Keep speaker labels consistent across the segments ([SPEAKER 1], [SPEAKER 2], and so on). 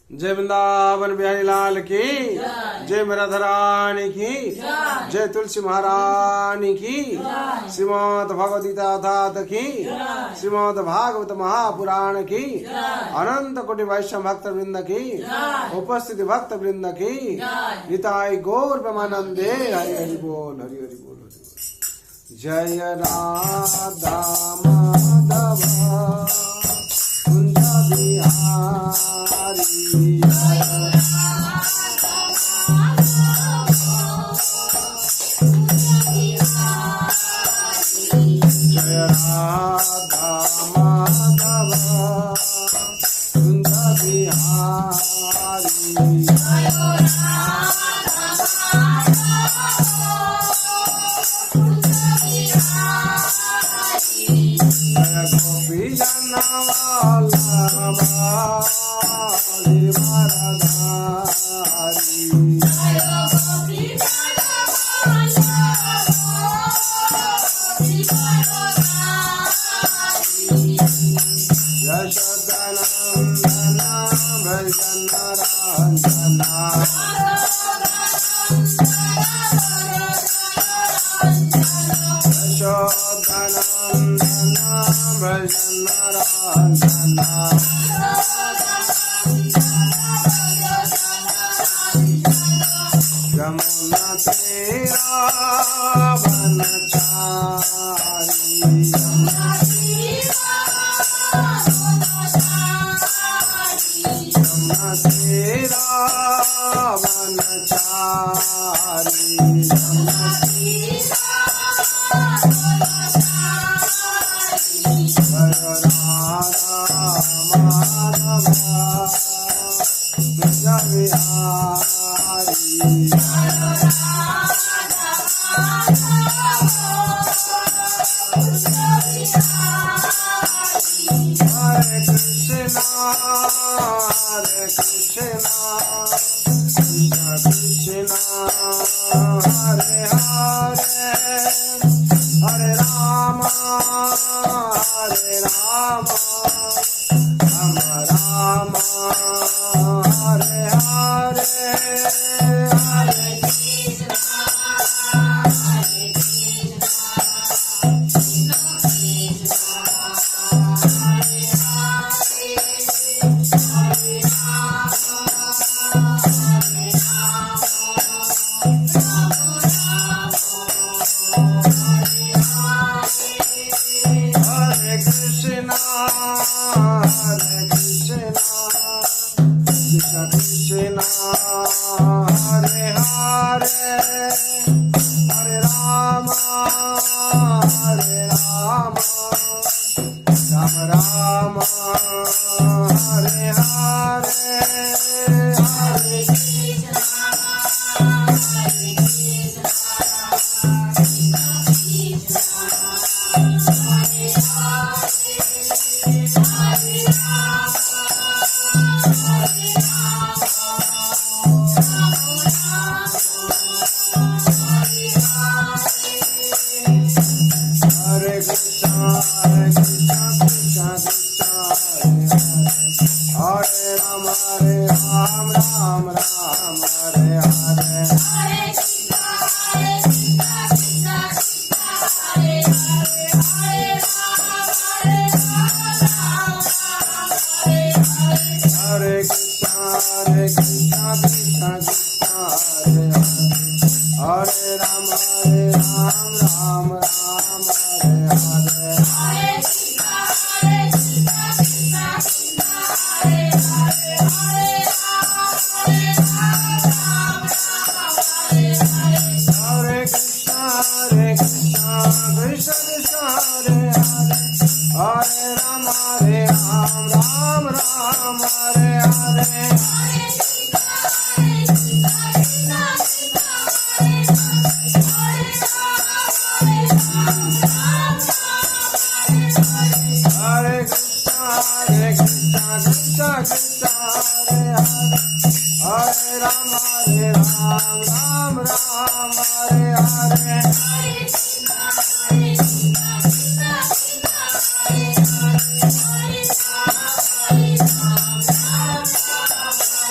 [SPEAKER 1] जय वृंदावन बिहारी लाल की जय राधा रानी की जय तुलसी महारानी की श्रीमद् भगवद्गीता तात की श्रीमद् भागवत महापुराण की अनंत कोटि वैष्णव भक्त वृंद की उपस्थित भक्त वृंद की निताई गौर प्रेमानंदे हरि हरि बोल हरि हरि बोल हरि बोल। जय राधा माधव कुंज बिहारी जय राधा माधव कुंज बिहारी गोपी जनवाला यशोदनंदना भजन रंजना यशोदनंदना भजन रंजना यमुना तेरा बनचारी यमुना तेरा बनचारी Hare Krishna, Hare Krishna, Krishna Krishna, Hare Hare, Hare Rama, Hare Rama, Rama Rama, Hare Hare, Hare Krishna, Hare Krishna, Krishna Krishna, Hare Hare, Hare Rama, Hare Rama, Rama Rama, Hare Hare, Hare Krishna, Hare Krishna, Hare Krishna, Hare Krishna, Krishna Krishna, Hare Rama, Hare Rama, Rama Rama, Hare Hare. Hare Krishna, Hare Krishna, Krishna Krishna, Hare Hare, Hare Rama, Hare Rama, Rama Rama, Hare Hare. Hare Krishna, Hare Krishna, Krishna Krishna, Hare Hare, Hare Rama, Hare Rama, Rama Rama, Hare Hare. Hare Krishna, Hare Krishna, Krishna Krishna, Hare Hare, Hare Rama, Hare Rama, Rama Rama, Hare Hare. Hare Krishna, Hare Krishna, Krishna Krishna, Hare Hare, Hare Rama, Hare Rama, Rama Rama, Hare Hare. Hare Krishna, Hare Krishna, Krishna Krishna, Hare Hare, Hare Rama, Hare Rama, Rama Rama, Hare Hare. Hare Krishna, Hare Krishna, Krishna Krishna, Hare Hare, Hare Rama, Hare Rama, Rama Rama, Hare Hare. Hare Krishna, Hare Krishna, Krishna Krishna, Hare Hare, Hare Rama, Hare Rama, Rama Rama,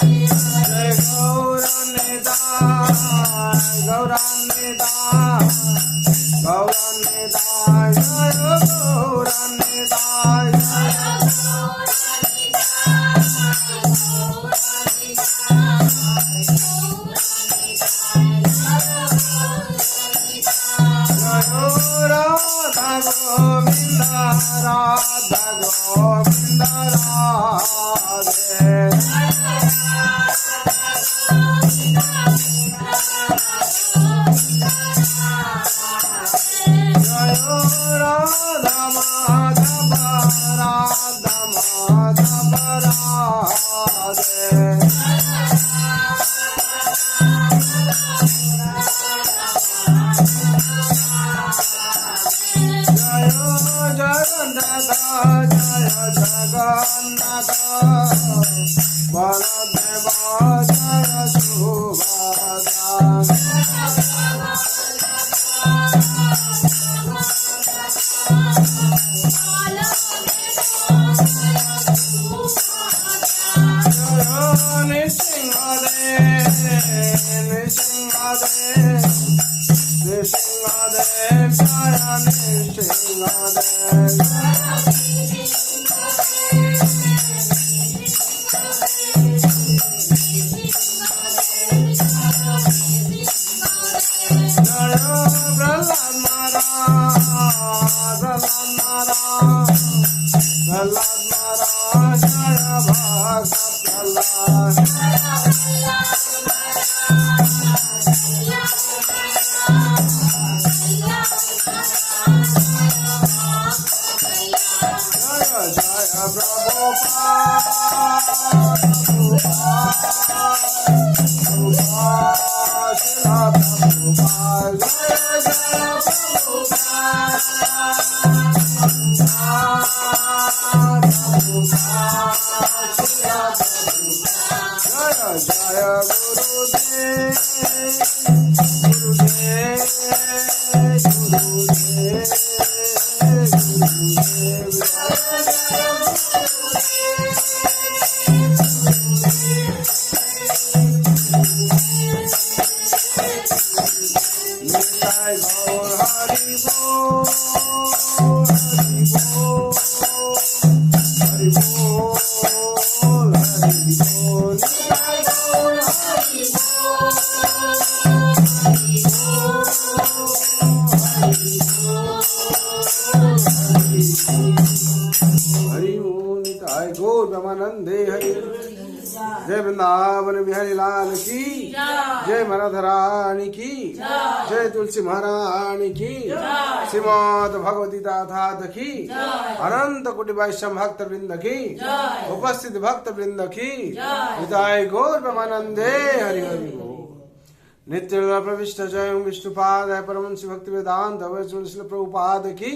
[SPEAKER 1] जय वृंदावन बिहारी लाल की जय मराधरानी की जय तुलसी महारानी की श्रीमद भगवती दाता की अनंत कोटि वैष्णव भक्त वृंद की उपस्थित भक्त वृंद की विदाय गौर ब्रह्मानंदे हरि हरि बोल। नित्य प्रविष्ट जय विष्णुपाद परमंश भक्ति वेदांत श्री प्रभुपाद की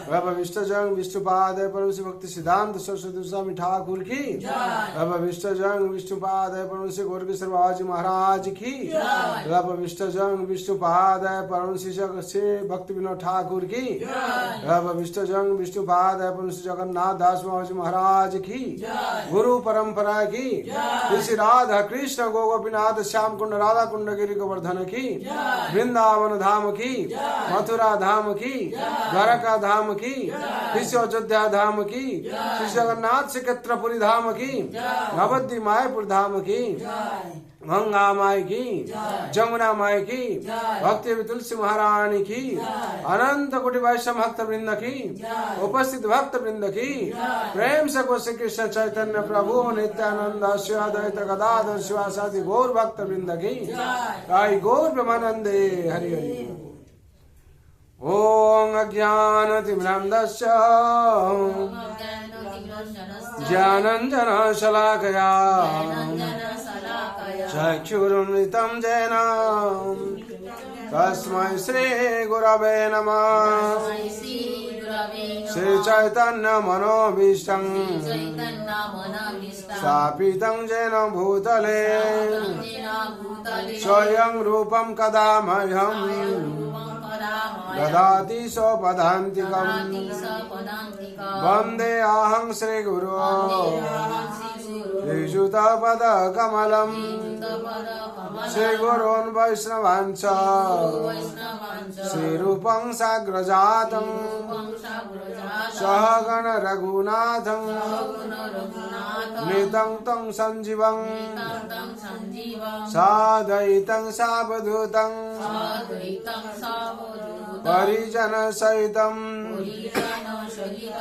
[SPEAKER 1] प्रविष्ट जय विष्णुपाद परमंश भक्ति सिद्धांत सरस्वती स्वामी ठाकुर की प्रविष्ट जय विष्णुपाद परमंश गोरखेश्वर बाबाजी महाराज की प्रविष्ट जय विष्णुपाद परमंश श्री भक्ति विनोद ठाकुर की प्रविष्ट जय विष्णुपाद परमंश जगन्नाथ दास बाबाजी महाराज की गुरु परंपरा की श्री राधा कृष्ण गोपीनाथ श्याम कुंड राधा कुंड गिरी गोवर्धन की वृंदावन धाम की मथुरा धाम की द्वारका धाम की श्री अयोध्या धाम की श्री जगन्नाथ श्रीक्षेत्रपुरी धाम की नवद्वीप मायापुर धाम की गंगा माई की जमुना माई की भक्ति तुलसी महारानी की अनंत कोटि वैष्णव भक्त वृंद की उपस्थित भक्त वृंद की प्रेम से श्री कृष्ण चैतन्य प्रभु नित्यानंद शिव अद्वैत गदाधर शिवासादि गौर भक्त वृंद की आई गौर ब्रह्मानंदे हरि हरि। ओम अज्ञानतिमिरान्धस्य ज्ञानाञ्जन शलाकया चक्षुरुन्मिलितं येन तस्मै श्री गुरवे नमः। श्री चैतन्य मनोभीष्टं स्थापितं येन भूतले स्वयं रूपं कदा मह्यं ददाति स्वपदान्तिकम् वन्दे अहं श्रीगुरो श्रीयुतपदकमलम् श्रीगुरोन् वैष्णवांश्च श्रीरूपं साग्रजातं सहगण रघुनाथं नितं तं सञ्जीवं साद्वैतं सावधूतं परिजन सहितं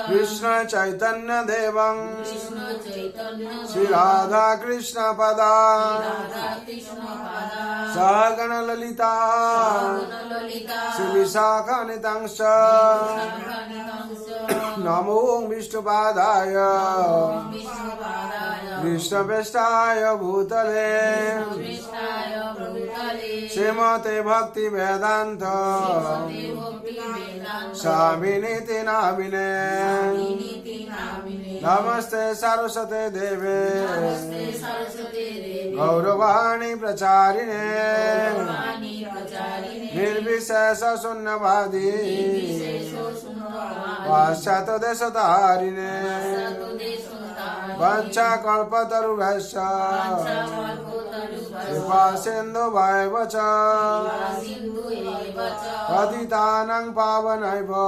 [SPEAKER 1] कृष्ण चैतन्य देवं श्री राधा कृष्ण पदा सहगण ललिता श्री विशाखान्वितांश्च नमो विष्णुपादाय कृष्णप्रेष्ठाय भूतले श्रीमते भक्ति वेदांत स्वामिनीति नामिने नमस्ते सरस्वते देवे गौरवाणी प्रचारिणे निर्विशेष शून्यवादी पाश्चात्य देशतारिणे वंशाकल्पतरुभ्यश्च कृपा सिन्धुभ्यैव च पतितानां पावनैभ्यो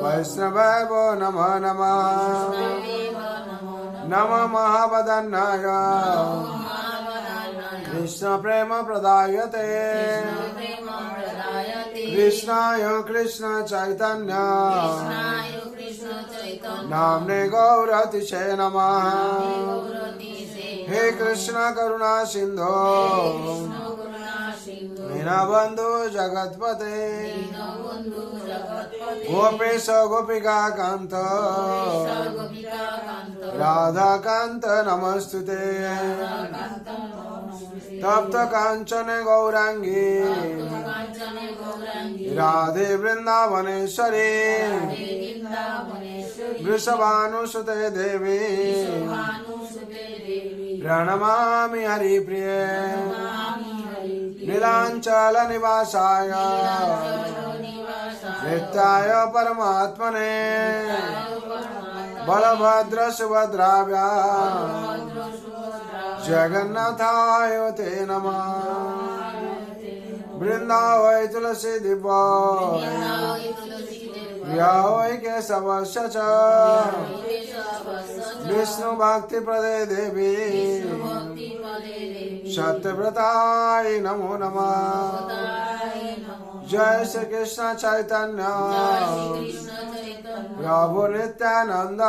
[SPEAKER 1] वैष्णवेभ्यो नमो नमः नमो महावदन्नाय कृष्ण प्रेम प्रदायते कृष्णाय कृष्ण चैतन्य नाम्ने गौरतिशय नमः हे कृष्ण करुणा सिंधो दीनबंधु जगत्पते गोपेश गोपिका कांत राधा कांत नमस्तुते तप्त कांचन गौरांगी राधे वृंदावनेश्वरी वृषभानुसुते देवी प्रणमामि हरिप्रिये नीलांचल निवासाय नित्याय परमात्मने बलभद्र सुभद्राभ्या जगन्नाथाय ते नमः वृंदावै तुलसी दिव्य प्रियावै केशवस्य च विष्णु भक्ति प्रदे देवी सत्यव्रताय नमो नमः जय श्री कृष्ण चैतन्य प्रभु नित्यानंद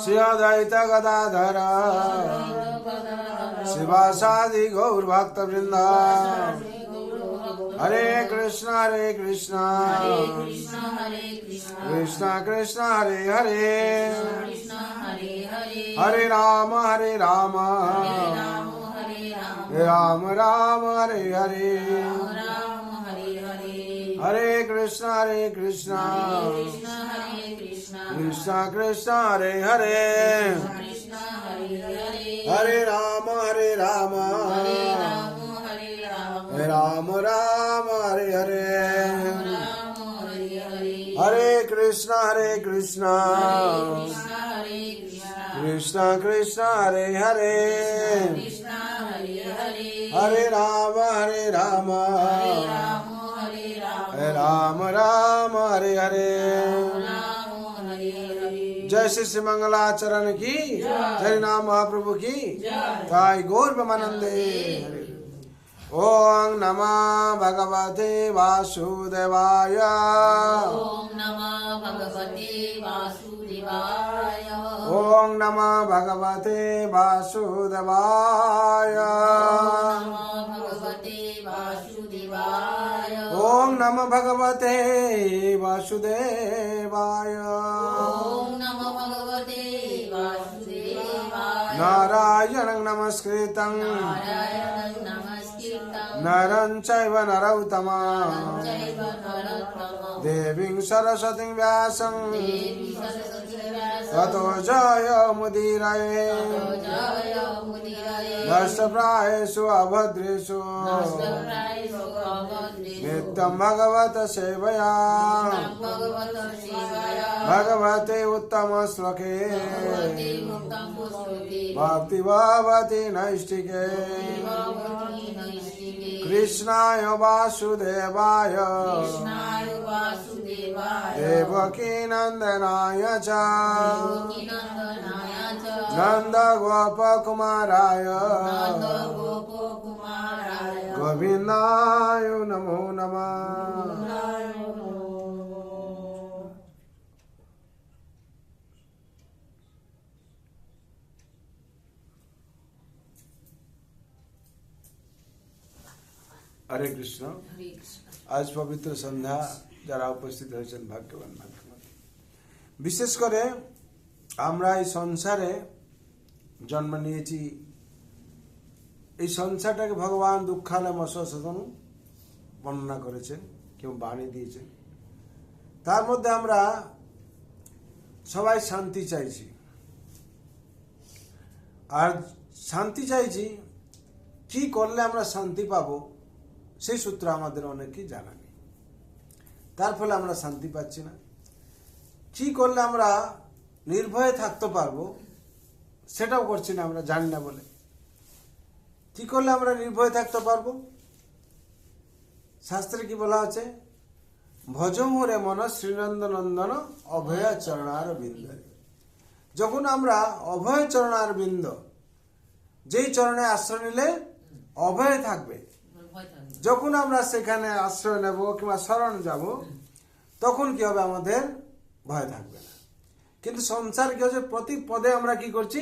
[SPEAKER 1] श्री अद्वैत गदाधर शिवासादि गौर भक्त वृंद हरे कृष्ण कृष्ण कृष्ण हरे हरे हरे राम राम राम हरे हरे हरे कृष्ण कृष्ण कृष्ण हरे हरे हरे राम राम राम हरे हरे हरे कृष्ण कृष्ण कृष्ण हरे हरे हरे राम राम राम हरे हरे जय श्री श्री मंगलाचरण की जय नाम महाप्रभु की ताई गौर ब्रह्मानंदे ओम नमः भगवते वासुदेवाय
[SPEAKER 2] ओम नमः भगवते वासुदेवाय
[SPEAKER 1] ओम नमः भगवते वासुदेवाय
[SPEAKER 2] ओम नमः भगवते वासुदेवाय
[SPEAKER 1] ओम नमः भगवते वासुदेवाय
[SPEAKER 2] ओम नमः भगवते वासुदेवाय
[SPEAKER 1] नारायणं नमस्कृतं
[SPEAKER 2] नारायणं नमस्कृतं
[SPEAKER 1] नरं चैव नरोत्तमं
[SPEAKER 2] चैव नरोत्तमं
[SPEAKER 1] देवीं सरस्वतीं व्यासं
[SPEAKER 2] देवी सरस्वती व्यासं
[SPEAKER 1] ततो जयमुदीरये
[SPEAKER 2] जयमुदीरये
[SPEAKER 1] नष्टप्रायेषु अभद्रेषु
[SPEAKER 2] नष्टप्रायेषु अभद्रेषु
[SPEAKER 1] नित्यं भगवत सेवया
[SPEAKER 2] भगवत सेवया
[SPEAKER 1] भगवते उत्तम श्लोके
[SPEAKER 2] भगवते उत्तमश्लोके
[SPEAKER 1] भक्ति भवति नैष्टिके
[SPEAKER 2] भगवती नैष्टिके
[SPEAKER 1] कृष्णाय वासुदेवाय
[SPEAKER 2] कृष्णाय वासुदेवाय
[SPEAKER 1] देवकी नंदनाय च
[SPEAKER 2] देवकीनन्दनाय च
[SPEAKER 1] नंद गोपकुमाराय
[SPEAKER 2] नन्दगोपकुमाराय
[SPEAKER 1] गोविंदाय नमो नमः। हरे कृष्ण।
[SPEAKER 2] हरे कृष्ण।
[SPEAKER 1] आज पवित्र सन्ध्या যারা উপস্থিত হয়েছেন ভাগ্যবান ভাগ্যবান। বিশেষ করে আমরা এই সংসারে জন্ম নিয়েছি, এই সংসারটাকে ভগবান দুঃখালয় মশাসন বর্ণনা করেছেন, কেউ বাণী দিয়েছেন। তার মধ্যে আমরা সবাই শান্তি চাইছি, আর শান্তি চাইছি কি করলে আমরা শান্তি পাবো সেই সূত্র আমাদের অনেকেই জানা নেই। তার ফলে আমরা শান্তি পাচ্ছি না। কি করলে আমরা নির্ভয়ে থাকতে পারবো সেটাও করছি না, আমরা জানি না বলে। কি করলে আমরা নির্ভয়ে থাকতে পারবো? শাস্ত্রে কি বলা আছে? ভজমুরে মন শ্রীনন্দ নন্দন অভয় চরণার বিন্দরে। যখন আমরা অভয় চরণার বিন্দ, যেই চরণে আশ্রয় নিলে অভয় থাকবে,
[SPEAKER 2] ভয় থাকবে।
[SPEAKER 1] যখন আমরা সেখানে আশ্রয় নেব কিংবা শরণ যাব, তখন কি হবে? আমাদের ভয় থাকবে না। কিন্তু সংসার কি হচ্ছে, প্রতি পদে আমরা কি করছি?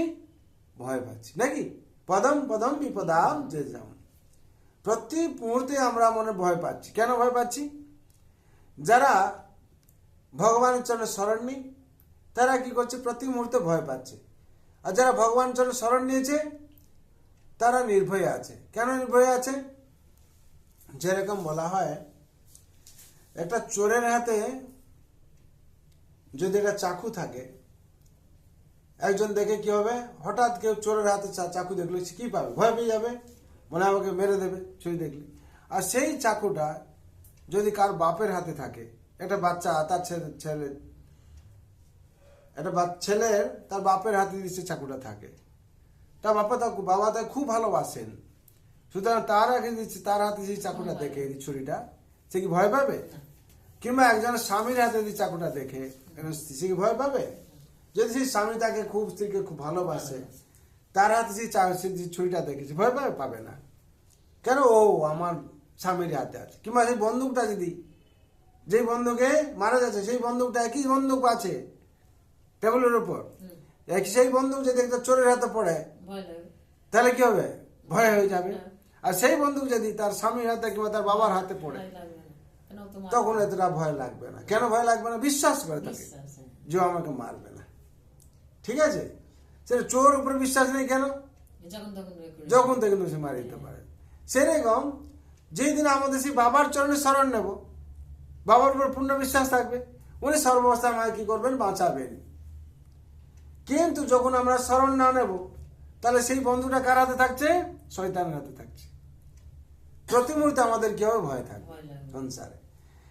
[SPEAKER 1] ভয় পাচ্ছি, নাকি? পদম পদম বিপদাম যে যেমন, প্রতি মুহূর্তে আমরা মনে ভয় পাচ্ছি। কেন ভয় পাচ্ছি? যারা ভগবানের চরণে শরণ নেই তারা কি করছে? প্রতি মুহূর্তে ভয় পাচ্ছে। আর যারা ভগবানের চরণে শরণ নিয়েছে তারা নির্ভয়ে আছে। কেন নির্ভয়ে আছে? যেরকম বলা হয়, একটা চোরের হাতে যদি একটা চাকু থাকে, একজন দেখে কি হবে? হঠাৎ কেউ চোরের হাতে চাকু দেখলে সে কি পাবে? ভয় পেয়ে যাবে, মনে আমাকে মেরে দেবে চুরি দেখলে। আর সেই চাকুটা যদি কার বাপের হাতে থাকে, একটা বাচ্চা তার ছেলের তার বাপের হাতে যদি সে চাকুটা থাকে, তার বাবা তাকে খুব ভালোবাসেন, সুতরাং তার আগে দিচ্ছে, তার হাতে যে চাকুটা দেখে ছুরিটা, সে কি ভয় পাবে? কিংবা একজনের স্বামীর হাতে যদি চাকুটা দেখে, সে কি ভয় পাবে? যদি সেই স্বামী তাকে খুব, স্ত্রীকে খুব ভালোবাসে, তার হাতে যে ছুরিটা দেখেছে, ভয় পাবে? পাবে না। কেন? ও আমার স্বামীর হাতে আছে। কিংবা সেই বন্দুকটা যদি, যেই বন্দুকে মারা যাচ্ছে, সেই বন্দুকটা একই বন্দুক আছে টেবিলের উপর, সেই বন্দুক যদি একটা চোরের হাতে পড়ে,
[SPEAKER 2] ভয় লাগবে।
[SPEAKER 1] তাহলে কি হবে? ভয় হয়ে যাবে। আর সেই বন্দুক যদি তার স্বামীর হাতে কিংবা তার বাবার হাতে পড়ে,
[SPEAKER 2] ভয় লাগবে না। কেন ও তো মারবে।
[SPEAKER 1] তখন এতটা ভয় লাগবে না। কেন ভয় লাগবে না? বিশ্বাস করে থাকে
[SPEAKER 2] বিশ্বাস, হ্যাঁ।
[SPEAKER 1] যে ও আমাকে মারবে না। ঠিক আছে? সেটা চোর উপরে বিশ্বাস নেই কেন?
[SPEAKER 2] যখন তখন বের করে
[SPEAKER 1] যখন থেকে সে মারি দিতে পারে। সেরকম যেই দিন আমাদের সেই বাবার চরণে শরণ নেব, বাবার উপর পূর্ণ বিশ্বাস থাকবে, উনি সর্বাবস্থায় আমাকে কি করবেন? বাঁচাবেন। কিন্তু যখন আমরা শরণ না নেব, তাহলে সেই বন্ধুটা কার হাতে থাকছে? শয়তানের হাতে থাকছে। প্রতি মুহূর্তে আমাদের কি হবে? ভয় থাকবে
[SPEAKER 2] ভয় লাগবে।
[SPEAKER 1] সংসারে।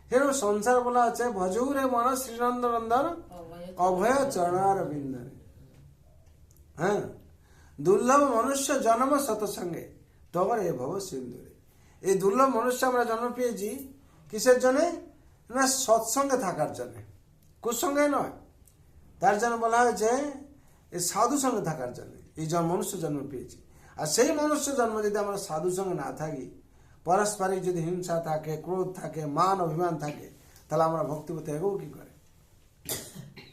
[SPEAKER 1] সেরকম সংসার বলা আছে ভজৌরে মন শ্রীনন্দ নন্দন অভয় চরণার বিন্দরে। হ্যাঁ, দুর্লভ মনুষ্য জন্ম সৎসঙ্গে তখন এ ভব সিন্ধুরে। এই দুর্লভ মনুষ্য আমরা জন্ম পেয়েছি কিসের জন্য? না, সৎসঙ্গে থাকার জন্য, কুসঙ্গে নয়। তার জন্য বলা হয়েছে এই সাধু সঙ্গে থাকার জন্য এই মনুষ্য জন্ম পেয়েছি। আর সেই মনুষ্য জন্ম যদি আমরা সাধু সঙ্গে না থাকি, পারস্পরিক যদি হিংসা থাকে, ক্রোধ থাকে, মান অভিমান থাকে, তাহলে আমরা ভক্তিপথে এগোবো কি করে?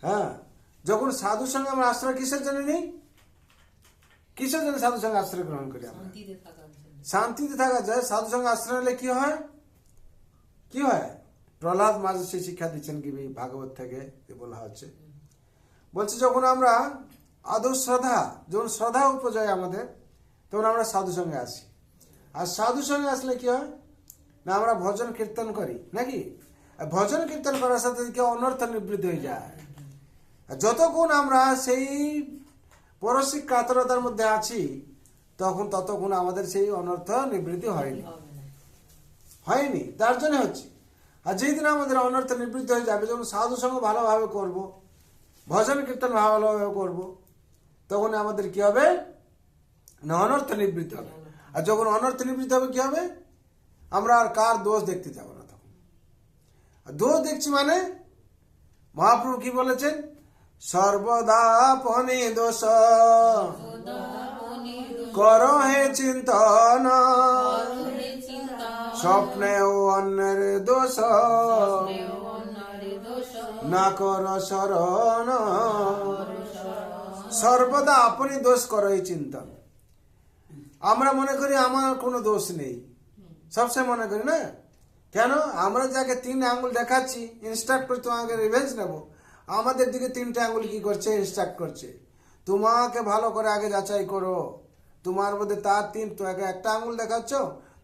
[SPEAKER 1] হ্যাঁ, যখন সাধুর সঙ্গে আমরা আশ্রয় কিসের জন্য নেই? কিসের জন্য সাধুর সঙ্গে আশ্রয় গ্রহণ করি? আমরা
[SPEAKER 2] শান্তিতে থাকার জন্য।
[SPEAKER 1] শান্তিতে থাকা যায়। সাধুর সঙ্গে আশ্রয় নিলে কি হয়? কি হয়? প্রহ্লাদ মাঝে সে শিক্ষা দিচ্ছেন কি ভাগবত থেকে বলা হচ্ছে, বলছে যখন আমরা আদৌ শ্রদ্ধা, যখন শ্রদ্ধা উপজয় আমাদের, তখন আমরা সাধু সঙ্গে আসি। আর সাধু সঙ্গে আসলে কি হয়? না, আমরা ভজন কীর্তন করি, নাকি? আর ভজন কীর্তন করার সাথে কি অনর্থ নিবৃত্তি হয়ে যায়। আর যতক্ষণ আমরা সেই পরশিক কাতরতার মধ্যে আছি, ততক্ষণ আমাদের সেই অনর্থ নিবৃত্তি হয়নি। হয়নি, তার জন্য হচ্ছে। আর যেই দিন আমাদের অনর্থ নিবৃত্তি হয়ে যাবে, যখন সাধু সঙ্গ ভালোভাবে করব, ভজন কীর্তন ভালোভাবে করব, তখন আমাদের কি হবে? না, অনর্থ নিবৃত্তি হবে। আর যখন অনর্থ নিবৃত্তি হবে কি হবে? আমরা আর কার দোষ দেখতে যাব না। তখন দোষ দেখছি মানে মহাপ্রভু কি বলেছেন? সর্বদা পনে দোষ কর হে চিন্তন, স্বপ্নে ও অন্যের দোষ না কর শরণ। সর্বদা আপনি দোষ করো এই চিন্তন। আমরা মনে করি আমার কোনো দোষ নেই, সবসময় মনে করি না। কেন? আমরা যাকে 3 আঙ্গুল দেখাচ্ছি, ইনস্ট্রাক্ট করি তোমাকে রিভেঞ্জ নেবো, আমাদের দিকে 3টে আঙুল কি করছে? ইনস্ট্রাক্ট করছে, তোমাকে ভালো করে আগে যাচাই করো, তোমার মধ্যে তার একটা আঙুল দেখাচ্ছ,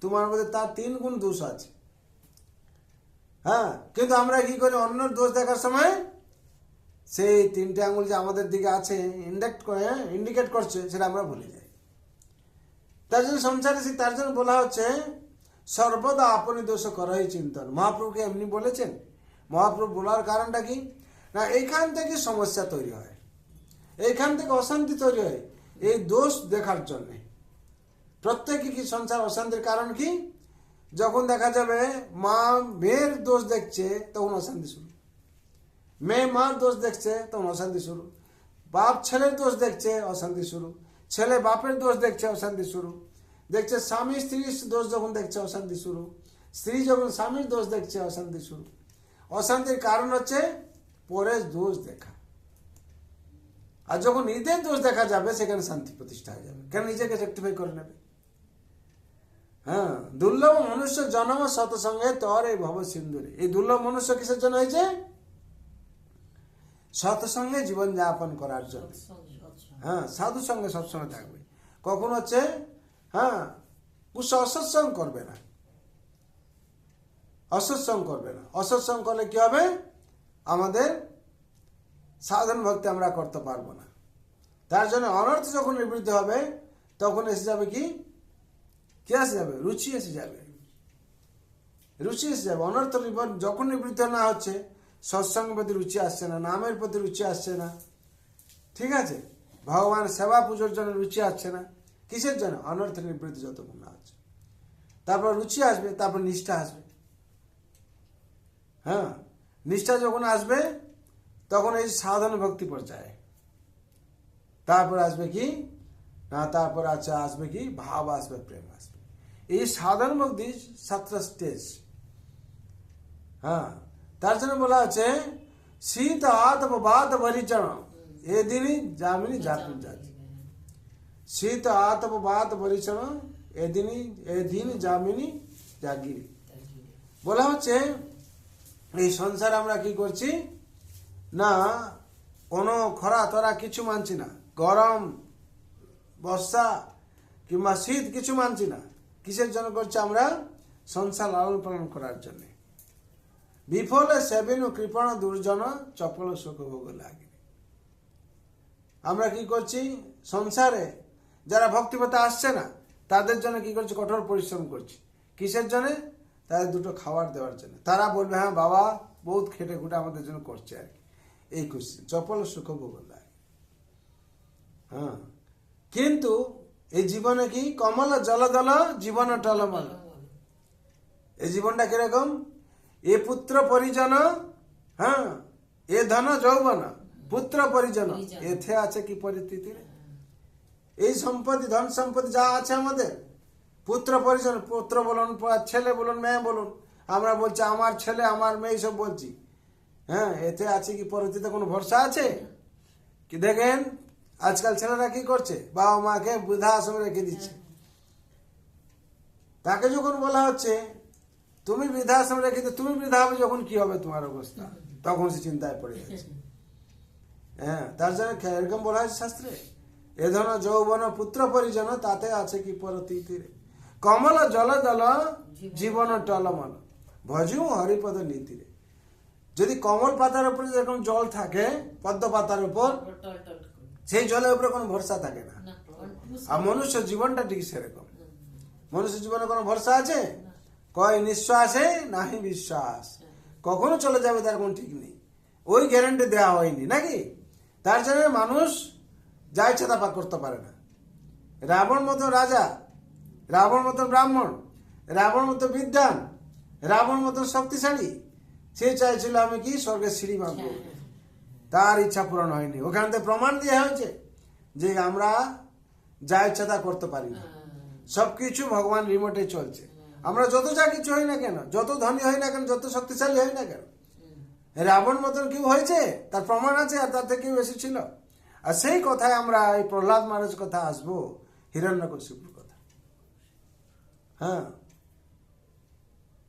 [SPEAKER 1] তোমার মধ্যে তার 3 গুণ দোষ আছে। হ্যাঁ, কিন্তু আমরা কি করি? অন্যের দোষ দেখার সময় সেই 3টে আঙুল যে আমাদের দিকে আছে ইন্ডিকেট করছে, সেটা আমরা ভুলে যাই। তার জন্য সংসারে তার জন্য বলা হচ্ছে সর্বদা আপনি দোষ করই চিন্তন। মহাপ্রভুকে এমনি বলেছেন। মহাপ্রভু বলার কারণটা কি না, এইখান থেকে সমস্যা তৈরি হয়, এইখান থেকে অশান্তি তৈরি হয়, এই দোষ দেখার জন্য। প্রত্যেকে কি সংসার অশান্তির কারণ কি? যখন দেখা যাবে মা মেয়ের দোষ দেখছে, তখন অশান্তি শুরু। মেয়ে মার দোষ দেখছে, তখন অশান্তি শুরু। বাপ ছেলের দোষ দেখছে, অশান্তি শুরু। ছেলে বাপের দোষ দেখছে, অশান্তি শুরু। দেখছে স্বামী স্ত্রীর দোষ যখন দেখছে, অশান্তি শুরু। স্ত্রী যখন স্বামীর দোষ দেখছে, অশান্তি শুরু। অশান্তির কারণ হচ্ছে পরের দোষ দেখা। আর যখন নিজের দোষ দেখা যাবে, সেখানে শান্তি প্রতিষ্ঠা হয়ে যাবে, কেন নিজেকে রেক্টিফাই করে নেবে। হ্যাঁ, দুর্লভ মনুষ্য জন্ম সৎসঙ্গে তর এই ভব সিন্ধুরে। এই দুর্লভ মনুষ্য কিসের জন্য হয়েছে? সৎসঙ্গে জীবন যাপন করার জন্য। হ্যাঁ, সাধু সঙ্গে সবসময় থাকবে। কখন হচ্ছে? হ্যাঁ, অসৎসঙ্গ করবে না, অসৎসঙ্গ করবে না। অসৎসঙ্গ করলে কি হবে? আমাদের সাধন ভক্তি আমরা করতে পারবো না। তার জন্য অনর্থ যখন নিবৃত্ত হবে, তখন এসে যাবে কি এসে যাবে? রুচি এসে যাবে, রুচি এসে যাবে। অনর্থ যখন নিবৃত্ত না হচ্ছে, সৎসঙ্গের প্রতি রুচি আসছে না, নামের প্রতি রুচি আসছে না, ঠিক আছে, ভগবান সেবা পুজোর জন্য রুচি আসছে না। কিসের জন্য? অনর্থ নিবৃত্তি যতক্ষণ না হচ্ছে। তারপর রুচি আসবে, তারপর নিষ্ঠা আসবে। হ্যাঁ, নিষ্ঠা যখন আসবে, তখন এই সাধন ভক্তি পর্যায়ে। তারপর আসবে কি না, তারপর আসবে কি? ভাব আসবে, প্রেম আসবে। এই সাধন ভক্তি 7টা স্টেজ। হ্যাঁ, তার জন্য বলা আছে শীত আতবাদ পরিচন এ দিনই যামিনী জাতি জাতি। শীত আতবাদ পরিচন এ দিন যামিনী জাগিরি। বলা হচ্ছে এই সংসার আমরা কি করছি না, কোনো খরা তরা কিছু মানছি না, গরম বর্ষা কিংবা শীত কিছু মানছি না। কিসের জন্য করছি আমরা? সংসার লালন পালন করার জন্য। বিফলে সেবিন ও কৃপণ দুর্জন চপল সুখ ভোগ লাগে। আমরা কি করছি? সংসারে যারা ভক্তিপথে আসছে না, তাদের জন্য কি করছি? কঠোর পরিশ্রম করছি। কিসের জন্য? তাদের দুটো খাবার দেওয়ার জন্য। তারা বলবে হ্যাঁ বাবা বহুত খেটে খুটে আমাদের জন্য করছে আর কি, এই খুশি চপল সুখ ভোগ লাগে। হ্যাঁ, কিন্তু এই জীবনে কি কমল জলদল জীবন টলমল। এই জীবনটা কিরকম? এ পুত্র পরিজন, হ্যাঁ, এ ধন যৌবন পুত্র পরিজন, এতে আছে কি পরিস্থিতি? এই সম্পত্তি, ধন সম্পত্তি যা আছে আমাদের, পুত্র পরিজন, পুত্র বলুন, ছেলে বলুন, মেয়ে বলুন, আমরা বলছি আমার ছেলে আমার মেয়ে সব বলছি। হ্যাঁ, এতে আছে কি পরিস্থিতিতে কোনো ভরসা আছে কি? দেখেন আজকাল ছেলেরা কি করছে? বাবা মাকে বৃদ্ধা আশ্রমে রেখে দিচ্ছে। তাকে যখন বলা হচ্ছে তুমি বৃদ্ধাশ্রমে রেখে দিতে, তুমি বৃদ্ধা হবে যখন, কি হবে তোমার অবস্থা? তখন সে চিন্তায় পড়ে যাচ্ছে। হ্যাঁ, তার জন্য এরকম বলা হয়েছে শাস্ত্রে, এ ধন যৌবন পুত্র পরিজন তাতে আছে কি পরতীতিরে। কমল জল জল জীবন টলমল ভজু হরিপদ নীতিরে। যদি কমল পাতার উপরে যেরকম জল থাকে, পদ্ম পাতার উপর, সেই জলের উপরে কোনো ভরসা থাকে না। আর মনুষ্য জীবনটা ঠিক সেরকম। মনুষ্য জীবনে কোনো ভরসা আছে? কয় নিঃশ্বাসে নাহি বিশ্বাস, কখনো চলে যাবে তার কোনো ঠিক নেই, ওই গ্যারান্টি দেওয়া হয়নি নাকি? তার জন্য মানুষ যা ইচ্ছা তা করতে পারে না। রাবণ মতো রাজা, রাবণ মতো ব্রাহ্মণ, রাবণ মতো বিদ্বান, রাবণ মতো শক্তিশালী, সে চাইছিল আমি কি স্বর্গের সিঁড়ি বাঁধবো, তার ইচ্ছা পূরণ হয়নি। ওখান থেকে প্রমাণ দেওয়া হয়েছে যে আমরা যা ইচ্ছা তা করতে পারি না, সবকিছু ভগবান রিমোটে চলছে। আমরা যত যা কিছু হই না কেন, যত ধনী হই না কেন, যত শক্তিশালী হই না কেন, রাবণ মতন কেউ হয়েছে তার প্রমাণ আছে, আর তার থেকে কেউ বেশি ছিল। আর সেই কথায় আমরা এই প্রহ্লাদ মহারাজ কথা আসবো, হিরণ্যকশিপুর কথা। হ্যাঁ,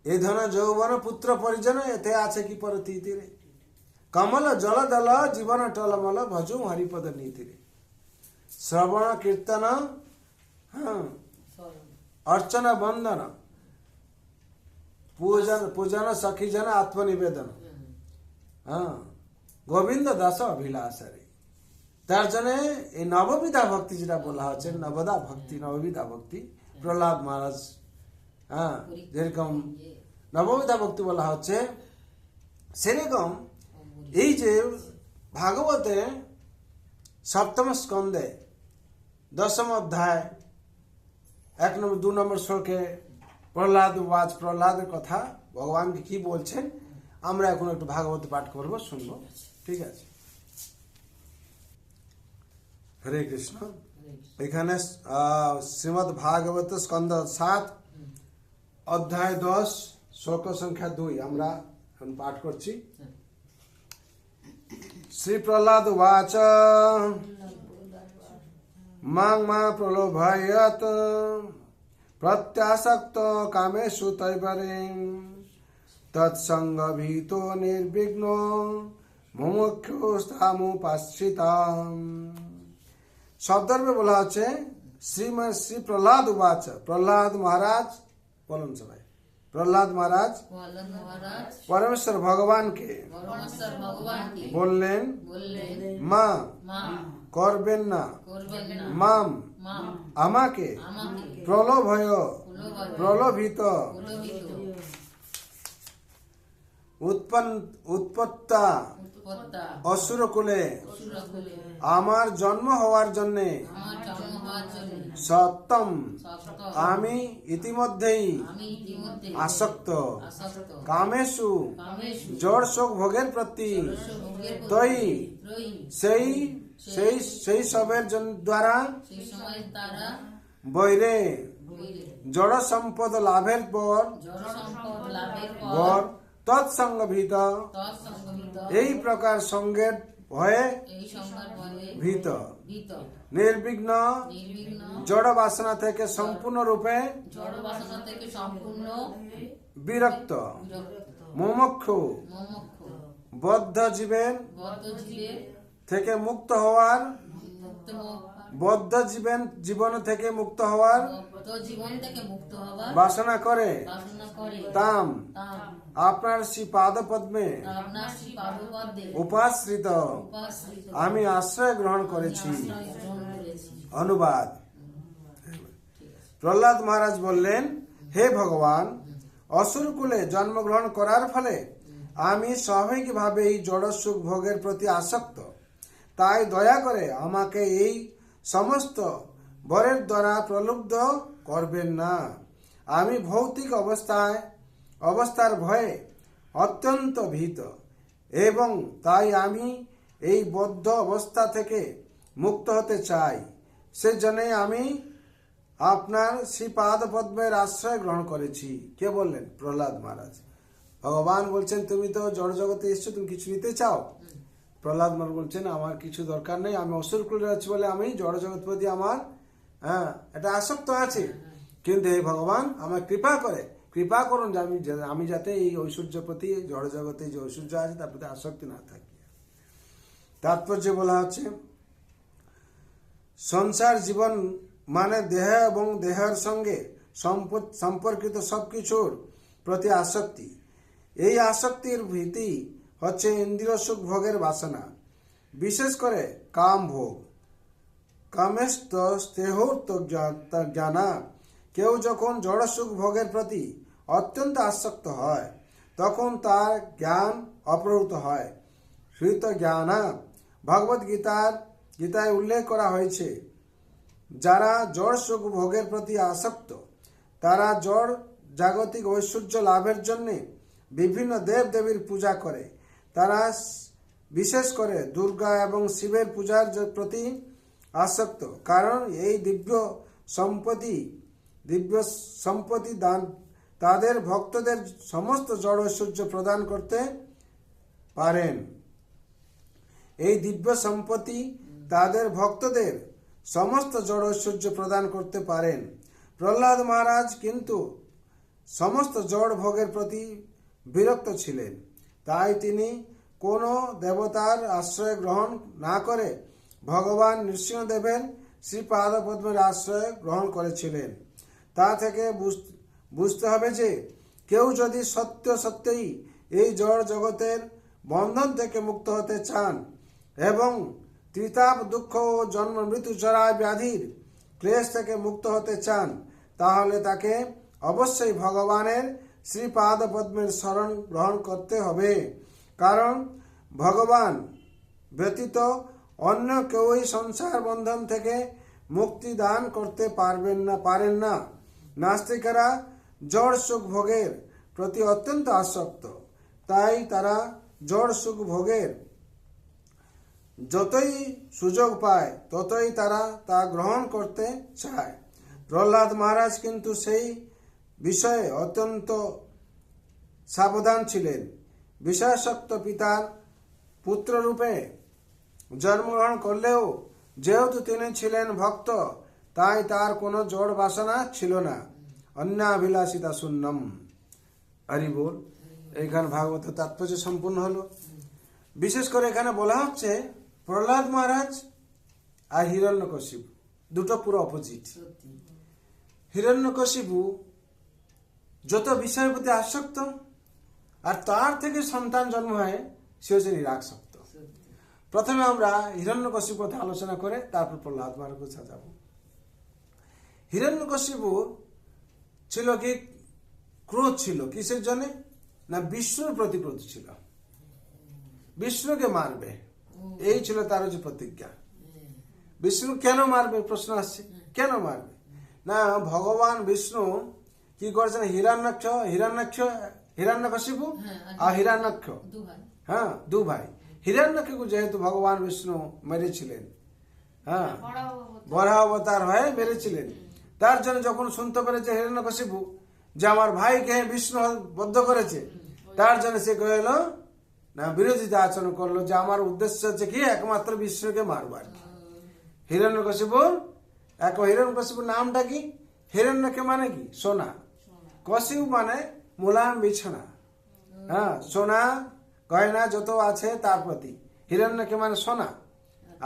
[SPEAKER 1] এই ধন যৌবন পুত্র পরিজন এতে আছে কি পরতীতিরে। कमल जलदल जीवन टलमल भजू हरिपद नीति श्रवण कीर्तन हाँ
[SPEAKER 2] স্মরণ
[SPEAKER 1] अर्चना बंदन पूजन पूजन सखी जन आत्मनिवेदन हाँ गोविंद दास अभिलाषारी তার জন্য এই নববিধা ভক্তি যেটা বলা হচ্ছে নবদা ভক্তি নববিধা ভক্তি প্রহ্লাদ মহারাজ হ্যাঁ যেরকম নববিধা ভক্তি বলা হচ্ছে সেরকম এই যে ভাগবতে সপ্তম স্কন্ধে দশম অধ্যায় 1 নম্বর 2 নম্বর শ্লোকে প্রহ্লাদ ওয়াজ প্রহ্লাদের কথা ভগবানকে কি বলছেন আমরা এখন একটু ভাগবত পাঠ করব শুনবো ঠিক আছে হরে কৃষ্ণ এখানে শ্রীমদ্ ভাগবত স্কন্ধ 7 অধ্যায় 10 শ্লোক সংখ্যা 2 আমরা এখন পাঠ করছি শ্রী প্রহ্লাদ উবাচ মাং মা প্রলোভয়ত প্রত্যাসক্ত কামেষু তৈবরেম তৎসঙ্গ ভীতো নির্বিঘ্ন মুমুক্ষুস্তামুপাশ্রিতাম শব্দর্বে বলা হচ্ছে শ্রী প্রহ্লাদ উবাচ প্রহ্লাদ মহারাজ বলুন সবাই প্রহ্লাদ মহারাজ
[SPEAKER 2] প্রহ্লাদ মহারাজ
[SPEAKER 1] পরমেশ্বর ভগবানকে
[SPEAKER 2] পরমেশ্বর ভগবানকে
[SPEAKER 1] বললেন
[SPEAKER 2] বললেন
[SPEAKER 1] মা
[SPEAKER 2] মা
[SPEAKER 1] করবেন না
[SPEAKER 2] করবেন না
[SPEAKER 1] মাম
[SPEAKER 2] মা
[SPEAKER 1] আমাকে
[SPEAKER 2] আমাকে
[SPEAKER 1] প্রলোভয়
[SPEAKER 2] প্রলোভয়
[SPEAKER 1] প্রলোভিত
[SPEAKER 2] প্রলোভিত
[SPEAKER 1] উৎপত্তা
[SPEAKER 2] উৎপত্তা
[SPEAKER 1] অসুরকুলে
[SPEAKER 2] অসুরকুলে
[SPEAKER 1] আমার জন্ম হওয়ার জন্যে
[SPEAKER 2] আমার জন্ম হওয়ার জন্য
[SPEAKER 1] সপ্তম
[SPEAKER 2] সপ্ত
[SPEAKER 1] আমি ইতিমধ্যেই
[SPEAKER 2] আমি ইতিমধ্যে
[SPEAKER 1] আসক্ত
[SPEAKER 2] আসক্ত
[SPEAKER 1] কামেষু
[SPEAKER 2] কামেষু
[SPEAKER 1] জড় শোক ভোগের প্রতি
[SPEAKER 2] ভোগের
[SPEAKER 1] তৈ
[SPEAKER 2] রই
[SPEAKER 1] সেই সেই সেই সবের দ্বারা
[SPEAKER 2] সেই সময় তারা
[SPEAKER 1] বৈরে
[SPEAKER 2] বইরে
[SPEAKER 1] জড় সম্পদ লাভের পর
[SPEAKER 2] জড় সম্পদ লাভের
[SPEAKER 1] পর
[SPEAKER 2] পর
[SPEAKER 1] তৎসঙ্গভীত
[SPEAKER 2] তৎসঙ্গমিত
[SPEAKER 1] এই প্রকার সঙ্গের ভয়ে
[SPEAKER 2] এই সংসার ভয়ে
[SPEAKER 1] ভীত
[SPEAKER 2] ভীত
[SPEAKER 1] নির্বিঘ্ন
[SPEAKER 2] নির্বিঘ্ন
[SPEAKER 1] জড় বাসনা থেকে সম্পূর্ণরূপে
[SPEAKER 2] জড় বাসনা থেকে সম্পূর্ণ
[SPEAKER 1] বিরক্ত
[SPEAKER 2] বিরক্ত
[SPEAKER 1] মুমুক্ষু
[SPEAKER 2] মুমুক্ষ
[SPEAKER 1] বদ্ধ জীবের
[SPEAKER 2] বদ্ধ জীবে
[SPEAKER 1] থেকে মুক্ত হওয়ার
[SPEAKER 2] মুক্ত
[SPEAKER 1] বদ্ধ জীবন থেকে মুক্ত হওয়ার
[SPEAKER 2] বদ্ধ জীবন থেকে মুক্ত হওয়ার
[SPEAKER 1] বাসনা করে
[SPEAKER 2] বাসনা করে
[SPEAKER 1] তাম
[SPEAKER 2] তাম
[SPEAKER 1] আপনার শ্রী পাদ পদ্মে
[SPEAKER 2] আপনার শ্রী পাদপদ্মে
[SPEAKER 1] উপাশ্রিত
[SPEAKER 2] উপাশ্রিত
[SPEAKER 1] আমি আশ্রয় গ্রহণ করেছি
[SPEAKER 2] আশ্রয় গ্রহণ করেছি
[SPEAKER 1] অনুবাদ প্রহ্লাদ মহারাজ বললেন হে ভগবান অসুরকুলে জন্মগ্রহণ করার ফলে আমি স্বাভাবিকভাবে এই জড় সুখ ভোগের প্রতি আসক্ত তাই দয়া করে আমাকে এই সমস্ত বরের দ্বারা প্রলুব্ধ করবেন না আমি ভৌতিক অবস্থার ভয়ে অত্যন্ত ভীত এবং তাই আমি এই বদ্ধ অবস্থা থেকে মুক্ত হতে চাই সেজন্যই আমি আপনার শ্রীপাদ পদ্মের আশ্রয় গ্রহণ করেছি কে বললেন প্রহ্লাদ মহারাজ ভগবান বলছেন তুমি তো জড় জগতে এসছো তুমি কিছু নিতে চাও প্রহ্লাদ মহারাজ বলছেন আমার কিছু দরকার নেই আমি অসুরকুলে আছি বলে আমি জড় জগৎ প্রতি আমার এটা আসক্ত আছে কিন্তু এই ভগবান আমার কৃপা করুন যে আমি যাতে এই ঐশ্বর্য প্রতি জড় জগতে যে ঐশ্বর্য আছে তার প্রতি আসক্তি না থাকি তাৎপর্য বলা হচ্ছে সংসার জীবন মানে দেহ এবং দেহের সঙ্গে সম্পর্কিত সবকিছুর প্রতি আসক্তি এই আসক্তির ভীতি হচ্ছে ইন্দ্রিয় সুখ ভোগের বাসনা বিশেষ করে কাম ভোগ কামেস্ত স্তেহোর্ত জ্ঞানা কেউ যখন জড় সুখ ভোগের প্রতি অত্যন্ত আসক্ত হয় তখন তার জ্ঞান অপ্রভূত হয় হৃত জ্ঞানা ভগবদ গীতায় উল্লেখ করা হয়েছে যারা জড় সুখ ভোগের প্রতি আসক্ত তারা জড় জাগতিক ঐশ্বর্য লাভের জন্য বিভিন্ন দেব দেবীর পূজা করে তারা বিশেষ করে দুর্গা এবং শিবের পূজার প্রতি আসক্ত কারণ এই দিব্য সম্পত্তি দান তাদের ভক্তদের সমস্ত জড় ঐশ্বর্য প্রদান করতে পারেন এই দিব্য সম্পত্তি তাদের ভক্তদের সমস্ত জড় ঐশ্বর্য প্রদান করতে পারেন প্রহ্লাদ মহারাজ কিন্তু সমস্ত জড় ভোগের প্রতি বিরক্ত ছিলেন তাই তিনি কোনো দেবতার আশ্রয় গ্রহণ না করে ভগবান নৃসিংহদেবের শ্রীপাদ পদ্মের আশ্রয় গ্রহণ করেছিলেন। তা থেকে বুঝতে হবে যে কেউ যদি সত্যই এই জড় জগতের বন্ধন থেকে মুক্ত হতে চান এবং ত্রিতাপ দুঃখ ও জন্ম মৃত্যু জরা ব্যাধির ক্লেশ থেকে মুক্ত হতে চান, তাহলে তাকে অবশ্যই ভগবানের শ্রীপাদ পদ্মের শরণ গ্রহণ করতে হবে। কারণ ভগবান ব্যতীত অন্য কেউই সংসার বন্ধন থেকে মুক্তি দান করতে পারেন না। নাস্তিকেরা জড় সুখ ভোগের প্রতি অত্যন্ত আসক্ত, তাই তারা জড় সুখ ভোগের যতই সুযোগ পায় ততই তারা তা গ্রহণ করতে চায়। প্রহ্লাদ মহারাজ কিন্তু সেই বিষয়ে অত্যন্ত সাবধান ছিলেন। বিষয়াসক্ত পিতার পুত্ররূপে জন্মগ্রহণ করলেও যেহেতু তিনি ছিলেন ভক্ত, তাই তার কোনো জড় বাসনা ছিল না। অন্যাভিলাষিতা শূন্যম। হরি বল। এইখানে ভাগবত তাৎপর্য সম্পূর্ণ হলো। বিশেষ করে এখানে বলা হচ্ছে প্রহ্লাদ মহারাজ আর হিরণ্যকশিপু দুটো পুরো অপোজিট। হিরণ্যকশিপু যত বিষয়ের প্রতি আসক্ত, আর তার থেকে সন্তান জন্ম হয় সে হচ্ছে নিরাসক্ত। প্রথমে আমরা হিরণ্যকশিপুর কথা আলোচনা করে তারপর প্রহ্লাদ মহারাজ যাব। হিরণ্যকশিপু ছিল কি ক্রোধ ছিল কিসের জন্য? না বিষ্ণুর প্রতি ক্রোধ ছিল, বিষ্ণুকে মারবে, এই ছিল তার যে প্রতিজ্ঞা। বিষ্ণু কেন মারবে প্রশ্ন আসছে, কেন মারবে? না ভগবান বিষ্ণু কি করেছেন, হিরণ্যকশিপু আর হিরণ্যাক্ষ, হ্যাঁ দু ভাই। হিরণ্যকশিপু যেহেতু ভগবান বিষ্ণু মেরেছিলেন, হ্যাঁ বরাহ অবতার হয়ে মেরেছিলেন, তার জন্য যখন শুনতে পেরেছে হিরণ্যকশিপু যে আমার ভাইকে বিষ্ণু বদ্ধ করেছে, তার জন্য সে কহিল না বিরোধিতা আচরণ করলো যে আমার উদ্দেশ্য হচ্ছে কি একমাত্র বিষ্ণুকে মারবার। হিরণ্যকশিপুর নামটা কি? হিরণ্যকে মানে কি সোনা, কশিপু মানে মুলায়ম বিছানা, হ্যাঁ সোনা গয়না যত আছে তার প্রতি। হিরণ্যকে মানে সোনা,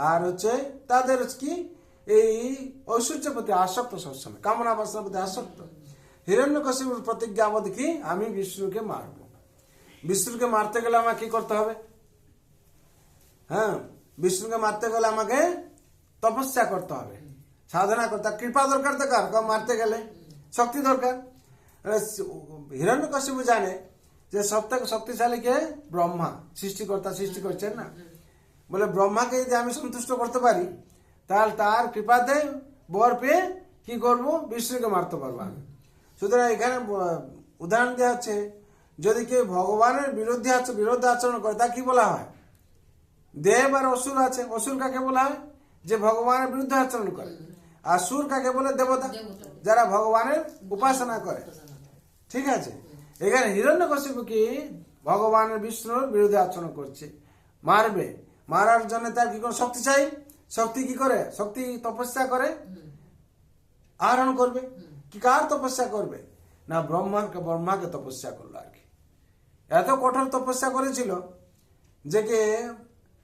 [SPEAKER 1] আর হচ্ছে তাদের কি এই ঐশ্বর্যের প্রতি আসক্ত, সবসময় কামনা বাসনার প্রতি আসক্ত। হিরণ্যকশিপুর প্রতিজ্ঞা আমাদের কি, আমি বিষ্ণুকে মারব। বিষ্ণুকে মারতে গেলে আমাকে কি করতে হবে? হ্যাঁ বিষ্ণুকে মারতে গেলে আমাকে তপস্যা করতে হবে, সাধনা করতে, কৃপা দরকার। তো কার মারতে গেলে শক্তি দরকার। হিরণ্যকশিপু জানে যে সব থেকে শক্তিশালী কে? ব্রহ্মা, সৃষ্টিকর্তা সৃষ্টি করছেন না। বলে ব্রহ্মাকে যদি আমি সন্তুষ্ট করতে পারি তাহলে তার কৃপাতে বর পেয়ে কি করব, বিষ্ণুকে মারতে পারবো আমি। সুতরাং এখানে উদাহরণ দেওয়া হচ্ছে যদি কেউ ভগবানের বিরুদ্ধে আচরণ করে তা কি বলা হয়? দেব আর অসুর আছে। অসুর কাকে বলা হয়? যে ভগবানের বিরুদ্ধে আচরণ করে। আর সুর কাকে বলে? দেবতা, যারা ভগবানের উপাসনা করে। ঠিক আছে, এখানে হিরণ্যকশিপু কি ভগবানের বিষ্ণুর বিরুদ্ধে আচরণ করছে, মারবে। মারার জন্য তার কি কোনো শক্তি চাই? শক্তি কি করে? শক্তি তপস্যা করে আহরণ করবে। কি কার তপস্যা করবে? না ব্রহ্মাকে তপস্যা করলো আর কি। এত কঠোর তপস্যা করেছিল যে কে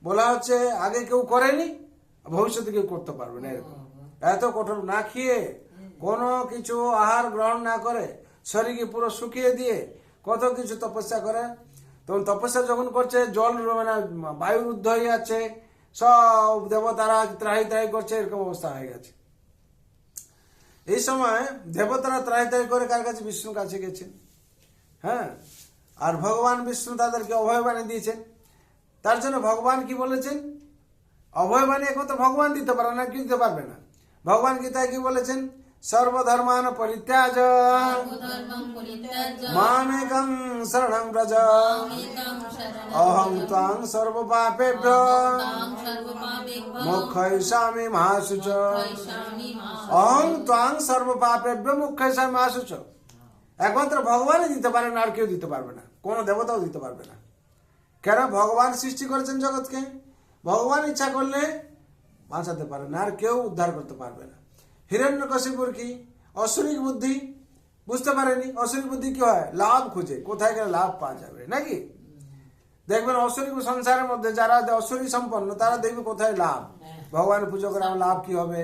[SPEAKER 1] বলা হচ্ছে আগে কেউ করেনি, ভবিষ্যতে কেউ করতে পারবে না। এরকম এত কঠোর, না খেয়ে কোনো কিছু আহার গ্রহণ না করে শরীরকে পুরো শুকিয়ে দিয়ে কত কিছু তপস্যা করে। তখন তপস্যা যখন করছে জল মানে বায়ুর ঊর্ধ্ব হয়ে যাচ্ছে, সব দেবতারা ত্রাহি ত্রাহি করছে, এরকম অবস্থা হয়ে গেছে। এই সময় দেবতারা ত্রাহি ত্রাহি করে কার কাছে? বিষ্ণুর কাছে গেছেন। হ্যাঁ, আর ভগবান বিষ্ণু তাদেরকে অভয়বাণী দিয়েছেন। তার জন্য ভগবান কি বলেছেন? অভয়বাণী একমাত্র ভগবান দিতে পারে না, কি দিতে পারবে না। ভগবান গীতায় কি বলেছেন? সর্বধর্মান পরিত্যাজ মামেকং শরণং ব্রজ অহং ত্বাং সর্বপাপেভ্যো মোক্ষয়িষ্যামি মা শুচ। অহং ত্বাং সর্বপাপেভ্যো মোক্ষয়িষ্যামি মা শুচ। একমাত্র ভগবানই দিতে পারে না, আর কেউ দিতে পারবে না, কোনো দেবতাও দিতে পারবে না। কেন? ভগবান সৃষ্টি করেছেন জগৎকে, ভগবান ইচ্ছা করলে বাঁচাতে পারে না, আর কেউ উদ্ধার করতে পারবে না। হিরণ্যকশিপুর কি অসুরিক বুদ্ধি, বুঝতে পারেনি। অসুরিক বুদ্ধি কি হয়? লাভ খুঁজে, কোথায় গেলে লাভ পাওয়া যাবে নাকি। দেখবেন অসুরী সংসারের মধ্যে যারা অসুরী সম্পন্ন তারা দেখবে কোথায় লাভ, ভগবান পুজো করে আমার লাভ কি হবে,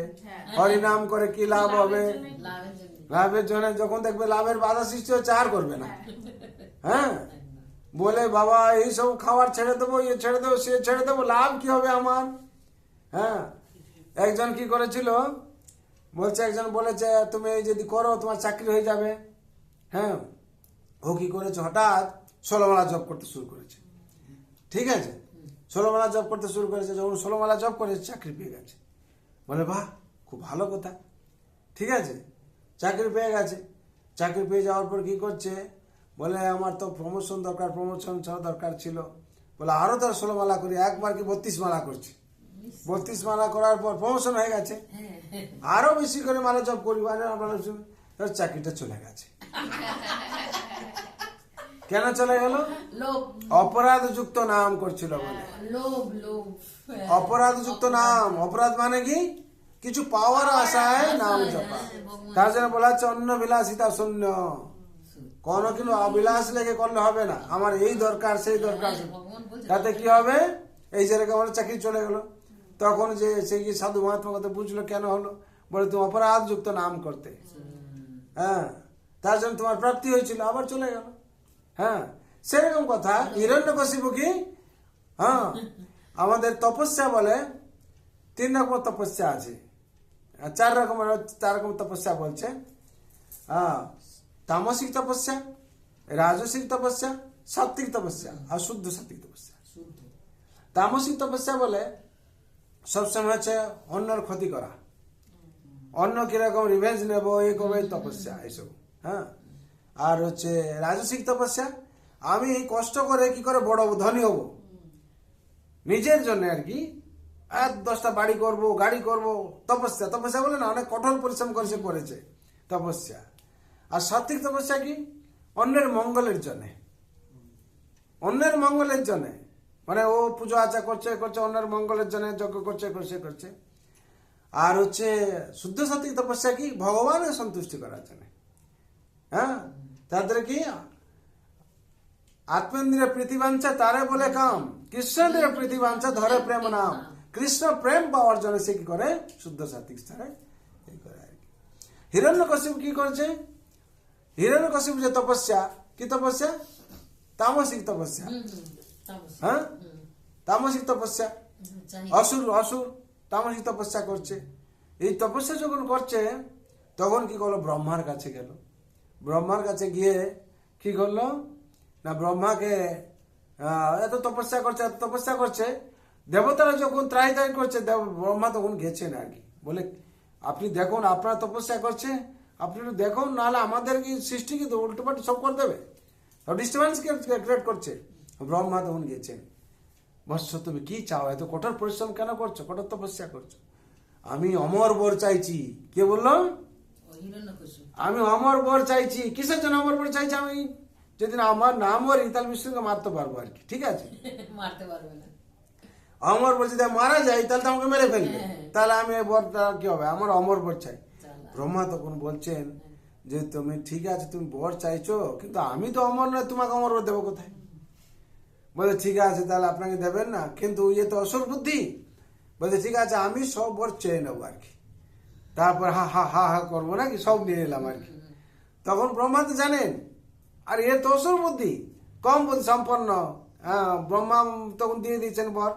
[SPEAKER 1] হরিনাম করে কি লাভ হবে,
[SPEAKER 2] লাভের জন্য
[SPEAKER 1] লাভের জন্য যখন দেখবে লাভের বাধা সৃষ্টি হচ্ছে আর করবে না। হ্যাঁ, বলে বাবা এইসব খাবার ছেড়ে দেবো, ইয়ে ছেড়ে দেবো, সে ছেড়ে দেবো, লাভ কি হবে আমার। হ্যাঁ, একজন কি করেছিল বলছে, একজন বলেছে তুমি এই যদি করো তোমার চাকরি হয়ে যাবে। হ্যাঁ, ও কি করেছে হঠাৎ 16 মালা জব করতে শুরু করেছে। ঠিক আছে, 16 মালা জব করতে শুরু করেছে, যখন 16 মালা জব করেছে চাকরি পেয়ে গেছে। বলে বাহ খুব ভালো কথা, ঠিক আছে চাকরি পেয়ে গেছে। চাকরি পেয়ে যাওয়ার পর কি করছে, বলে আমার তো প্রমোশন দরকার, প্রমোশন দরকার ছিল। বলে আরো তার 16 মালা করি, একবার কি 32 মালা করছে। 32 মালা করার পর প্রমোশন হয়ে গেছে, আরো বেশি করে মালা জব করি, তার চাকরিটা চলে গেছে। কেন চলে গেল?
[SPEAKER 2] লোভ,
[SPEAKER 1] অপরাধযুক্ত নাম করছিল বলে।
[SPEAKER 2] লোভ লোভ
[SPEAKER 1] অপরাধযুক্ত নাম, অপরাধ মানে কি কিছু পাওয়ার আশায় নাম জপা। তার জন্য বলা হচ্ছে অন্য বিলাসিতা শূন্য, কোনো কিন্তু অবিলাস লেগে করলে হবে না, আমার এই দরকার সেই দরকার।
[SPEAKER 2] ভগবান বলছে
[SPEAKER 1] তাতে কি হবে, এই যেরকম আমার চাকরি চলে গেল, তখন যে সে কি সাধু মহাত্মা কথা বুঝলো কেন হলো, বলে তুমি অপরাধযুক্ত নাম করতে। হ্যাঁ, তার জন্য তোমার প্রাপ্তি হয়েছিল, আবার চলে গেল। হ্যাঁ, সেরকম কথা হিরণ্যকশিপু কি, হ্যাঁ আমাদের তপস্যা বলে 3 রকম তপস্যা আছে, 4 রকম তপস্যা বলছে। হ্যাঁ, তামসিক তপস্যা, রাজসিক তপস্যা, সাত্বিক তপস্যা আর শুদ্ধ সাত্বিক তপস্যা।
[SPEAKER 2] শুদ্ধ
[SPEAKER 1] তামসিক তপস্যা বলে সবসময় হচ্ছে অন্যর ক্ষতি করা, অন্য কিরকম রিভেঞ্জ নেবো, এই করবো, এই তপস্যা এইসব। হ্যাঁ, আর হচ্ছে রাজসিক তপস্যা, আমি কষ্ট করে কি করে বড় ধনী হব, নিজের জন্য আর কি, 10টা বাড়ি করব, গাড়ি করব, তপস্যা। তপস্যা বলে না, অনেক কঠোর পরিশ্রম করে সে করেছে, তপস্যা। আর সাত্বিক তপস্যা কি, অন্যের মঙ্গলের জন্য, অন্যের মঙ্গলের জন্য, মানে ও পুজো আচা করছে করছে অন্যের মঙ্গলের জন্য, যজ্ঞ করছে করছে করছে। আর হচ্ছে শুদ্ধ সাত্বিক তপস্যা কি, ভগবানের সন্তুষ্টি করার জন্য। হ্যাঁ, তাদের কি আত্মেন্দ্রিয় প্রীতিবাঞ্ছা তারে বলে কাম, কৃষ্ণেন্দ্রিয় প্রীতিবাঞ্ছা ধরে প্রেম নাম। কৃষ্ণ প্রেম পাওয়ার জন্য সে কি করে, শুদ্ধ সাত্বিক স্তরে এই করে আর কি। হিরণ্যকশিপু কি করছে, হিরণ্যকশিপু যে তপস্যা, কি তপস্যা, তামসিক তপস্যা।
[SPEAKER 2] তামসিক।
[SPEAKER 1] হ্যাঁ, তামসিক তপস্যা,
[SPEAKER 2] চাহি
[SPEAKER 1] অসুর অসুর তামসিক তপস্যা করছে। এই তপস্যা যখন করছে তখন কি করলো, ব্রহ্মার কাছে গেল। ব্রহ্মার কাছে গিয়ে কি করলো না, ব্রহ্মাকে এত তপস্যা করছে, এত তপস্যা করছে, দেবতারা যখন ত্রাহি ত্রাহি করছে, ব্রহ্মা তখন গেছেন আর কি, বলে আপনি দেখুন আপনারা তপস্যা করছে, আপনি একটু দেখুন, নাহলে আমাদের কি সৃষ্টি কিন্তু উল্টোপাল্টা সব করে দেবে, ডিস্টার্বেন্স ক্রিয়েট করছে। ব্রহ্মা তখন গেছেন, বৎস তুমি কি চাও, এত কঠোর পরিশ্রম কেন করছো, কঠোর তপস্যা করছো? আমি অমর বর চাইছি। কে বললাম?
[SPEAKER 2] হিরণ্যকশিপু।
[SPEAKER 1] আমি অমর বর চাইছি। কিসের জন্য অমর বর চাইছি? আমি যদি আমার নাম মরি তাহলে বিষ্ণুকে মারতে পারবো আর কি, ঠিক আছে?
[SPEAKER 2] মারতে পারবে না।
[SPEAKER 1] অমর বর যদি মারা যায় তাহলে তো আমাকে মেরে ফেলবে, তাহলে আমি এই বরটা কি হবে, আমার অমর বর চাই।
[SPEAKER 2] চালা।
[SPEAKER 1] ব্রহ্মা তখন বলছেন যে তুমি ঠিক আছে, তুমি বর চাইছো, কিন্তু আমি তো অমর নয়, তোমাকে অমর বর দেবো কোথায়? বলে ঠিক আছে তাহলে আপনাকে দেবেন না, কিন্তু ইয়ে তো অসুর বুদ্ধি। বলছে ঠিক আছে আমি সব বর চেয়ে নেবো আর কি, তারপর হা হা হা হা করবো নাকি, সব নিয়ে নিলাম আর কি। তখন ব্রহ্মা তো জানেন, আর এ তো অসুর বুদ্ধি, কম বুদ্ধি সম্পন্ন। হ্যাঁ, ব্রহ্মা তখন দিয়ে দিয়েছেন বর,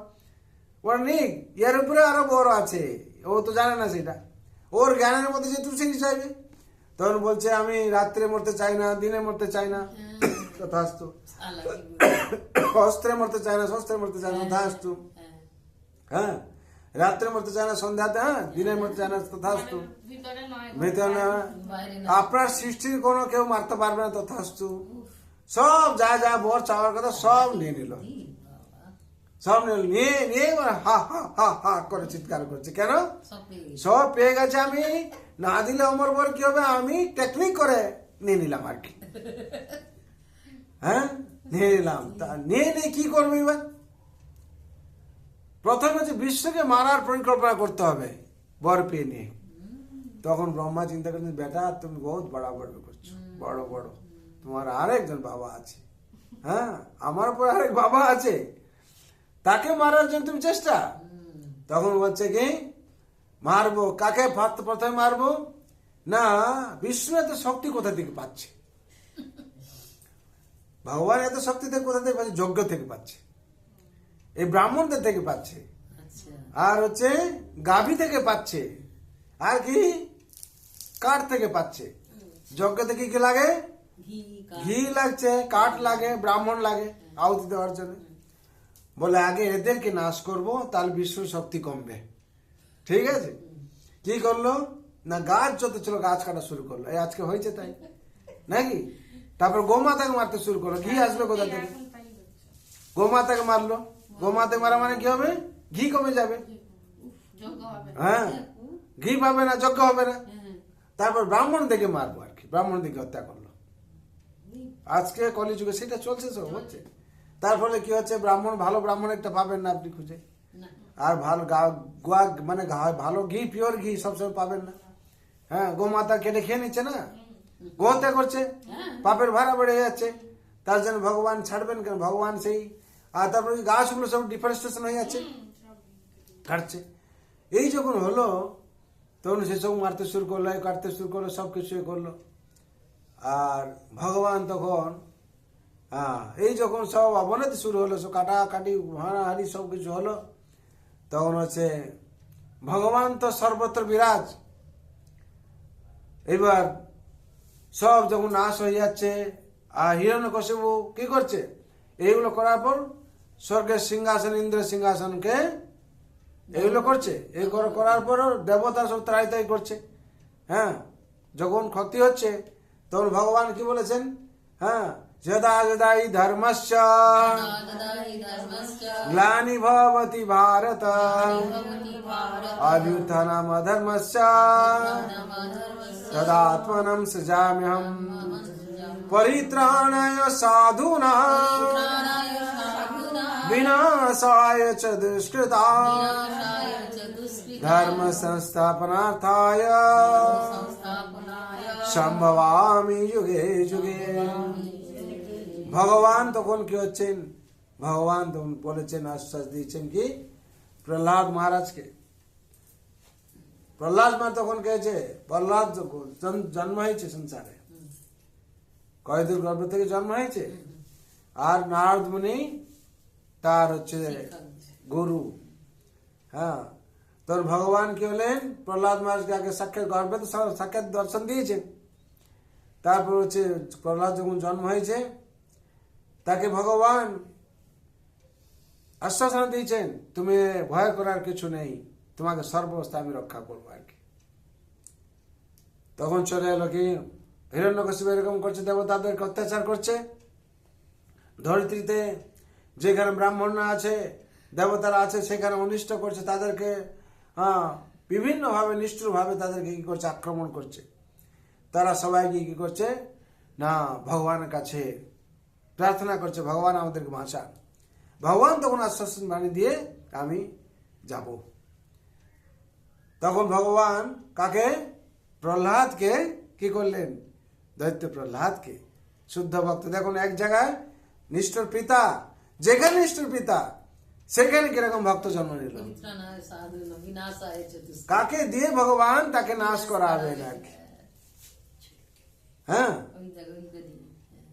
[SPEAKER 1] ওর নিক, এর উপরে আরো বর আছে, ও তো জানে না সেটা, ওর জ্ঞানের মধ্যে যে তুলসী চাইবে। তখন বলছে আমি রাত্রে মরতে চাই না, দিনে মরতে চাই না, তথাস্তু।
[SPEAKER 2] চালা কি বলবো?
[SPEAKER 1] অস্ত্রে মরতে চায় না, শস্ত্রে মরতে চায় না, তথাস্তু।
[SPEAKER 2] হ্যাঁ।
[SPEAKER 1] হ্যাঁ, রাত্রে মরতে চায় না সন্ধ্যাতে, হ্যাঁ দিনে মরতে চায় না, তথাস্তু।
[SPEAKER 3] ভিতরে নয়,
[SPEAKER 1] ভিতরে না,
[SPEAKER 2] বাইরে না।
[SPEAKER 1] আপনার সৃষ্টির কোনো কেউ মারতে পারবে না, তথাস্তু। সব যা যা বর চাওয়ার কথা সব নিয়ে নিল,
[SPEAKER 2] ই বাবা,
[SPEAKER 1] সব নিয়ে নিয়ে এবার হা হা হা হা করে চিৎকার করছে। কেন?
[SPEAKER 2] সব পেয়ে গেছে।
[SPEAKER 1] সব পেয়ে গেছে, আমি না দিলে অমর বর কি হবে, আমি টেকনিক করে নিয়ে নিলাম আর কি। হ্যাঁ, নিয়ে নিলাম। তা নিয়ে নিয়ে কি করবে এবার? প্রথমে হচ্ছে বিশ্বকে মারার পরিকল্পনা করতে হবে বর পেয়ে নিয়ে। তখন ব্রহ্মা চিন্তা করছেন, বেটা তুমি বহুত বড় বড় করছো, বড় বড়, তোমার আরেকজন বাবা আছে,
[SPEAKER 3] হ্যাঁ, আমার পর আরেক বাবা আছে, তাকে মারার জন্য তুমি চেষ্টা। তখন বলছে কি মারবো কাকে, প্রথমে মারবো না, বিষ্ণু এত শক্তি কোথা থেকে পাচ্ছে, ভগবান এত শক্তি থেকে কোথা থেকে পাচ্ছে, যজ্ঞ থেকে পাচ্ছে, এই ব্রাহ্মণদের থেকে পাচ্ছে,
[SPEAKER 2] আচ্ছা
[SPEAKER 3] আর হচ্ছে গাভী থেকে পাচ্ছে, আর কি কাঠ থেকে পাচ্ছে। যজ্ঞ থেকে কি লাগে,
[SPEAKER 2] ঘি
[SPEAKER 3] ঘি লাগছে, কাঠ লাগে, ব্রাহ্মণ লাগে আহুতি দেওয়ার জন্য। বলে আগে এদেরকে নাশ করব, তাহলে বিষ্ণু শক্তি কমবে। ঠিক আছে, কি করলো না, গাছ যত ছিল গাছ কাটা শুরু করলো, এই আজকে হয়েছে তাই নাকি। তারপর গোমাতাকে মারতে শুরু করলো, ঘি আসবে কোথা থেকে, গোমাতাকে মারলো, গোমাতাকে মারা মানে কি হবে, ঘি কমে যাবে,
[SPEAKER 2] যজ্ঞ হবে
[SPEAKER 3] হ্যাঁ ঘি পাবে না, যজ্ঞ হবে না।
[SPEAKER 2] হ্যাঁ
[SPEAKER 3] তারপর ব্রাহ্মণ থেকে মারবো আর কি, ব্রাহ্মণ থেকে হত্যা করলো। আজকে কলিযুগে সেটা চলছে, সব হচ্ছে। তার ফলে কি হচ্ছে, ব্রাহ্মণ ভালো ব্রাহ্মণ একটা পাবেন না আপনি খুঁজে,
[SPEAKER 2] না
[SPEAKER 3] আর ভালো মানে ভালো ঘি, পিওর ঘি সবসময় পাবেন না। হ্যাঁ, গোমাতা কেটে খেয়ে নিচ্ছে না, গোহত্যা করছে, পাপের ভাড়া বেড়ে যাচ্ছে। তার জন্য ভগবান ছাড়বেন কেন, ভগবান সেই, আর তারপরে ওই গাছগুলো সব ডিফরেস্টেশন হয়ে যাচ্ছে, কাটছে। এই যখন হলো তখন সেসব মারতে শুরু করলো, কাটতে শুরু করলো, সব কিছু করলো। আর ভগবান তখন এই যখন সব অবনতি শুরু হলো, সব কাটাকাটি হানাহানি সব কিছু হলো, তখন হচ্ছে ভগবান তো সর্বত্র বিরাজ। এবার সব যখন নাশ হয়ে যাচ্ছে, আর হিরণ্যকশিপু কি করছে, এইগুলো করার পর স্বর্গের সিংহাসন, ইন্দ্রের সিংহাসনকে এগুলো করছে, এই করার পরও দেবতা সব ত্রাই করছে। হ্যাঁ, যখন ক্ষতি হচ্ছে তখন ভগবান কি বলেছেন, হ্যাঁ, যদা যদা হি ধর্মস্য
[SPEAKER 2] দাদাই ধর্মস্য
[SPEAKER 3] গ্লানি ভবতি ভারত
[SPEAKER 2] ভগবতি ভারত
[SPEAKER 3] অভ্যুত্থানম অধর্মস্য তদাত্মনম সৃজাম্যহম পরিত্রাণায় সাধূনাং
[SPEAKER 2] প্রাণায় সাধুনা
[SPEAKER 3] विनाशाय च दुष्कृतां
[SPEAKER 2] বিনাশায় চ দুষ্কৃতাম
[SPEAKER 3] धर्म संस्थापनार्थाय
[SPEAKER 2] সংস্থাপনায়
[SPEAKER 3] সম্ভবামি যুগে যুগে। ভগবান তখন কি হচ্ছেন, ভগবান তখন বলেছেন, আশ্বাস দিয়েছেন কি প্রহ্লাদ মহারাজকে। প্রহ্লাদ মা তখন কেছে, প্রহ্লাদ যখন জন্ম হয়েছে সংসারে, কয়দুর গর্ভ থেকে জন্ম হয়েছে, আর নারদ মুনি তার হচ্ছে গুরু। হ্যাঁ, তোর ভগবান কি হলেন, প্রহ্লাদ মহারাজকে আগে সাক্ষাৎ, গর্ভে তো সাক্ষাৎ দর্শন দিয়েছেন। তারপর হচ্ছে প্রহ্লাদ যখন জন্ম হয়েছে, তাকে ভগবান আশ্বাসনা দিয়েছেন, তুমি ভয় করার কিছু নেই, তোমাকে সর্বাবস্থা আমি রক্ষা করবো আর কি। তখন চলে এলো কি, হিরণ্যকশিপু এরকম করছে, দেবতাদেরকে অত্যাচার করছে, ধরিত্রীতে যেখানে ব্রাহ্মণরা আছে, দেবতারা আছে, সেখানে অনিষ্ট করছে তাদেরকে। বিভিন্নভাবে নিষ্ঠুরভাবে তাদেরকে কি করছে, আক্রমণ করছে। তারা সবাইকে কি করছে না, ভগবানের কাছে প্রার্থনা করছে, ভগবান আমাদেরকে বাঁচান। ভগবান তখন আশ্বাসন বাণী দিয়ে আমি যাব। তখন ভগবান কাকে, প্রহ্লাদকে কি করলেন, দৈত্য প্রহ্লাদকে, শুদ্ধ ভক্ত। দেখুন এক জায়গায় নিষ্ঠুর পিতা, যেখানে নিষ্ঠুর পিতা সেখানে কিরকম ভক্ত জন্ম নিল।
[SPEAKER 2] পরিত্রাণায় সাধুনা বিনাশায় চ দুষ্কৃতাম
[SPEAKER 3] কাকে দিয়ে ভগবান তাকে নাশ করাবেন আর কি। হ্যাঁ,
[SPEAKER 2] ওই জায়গায়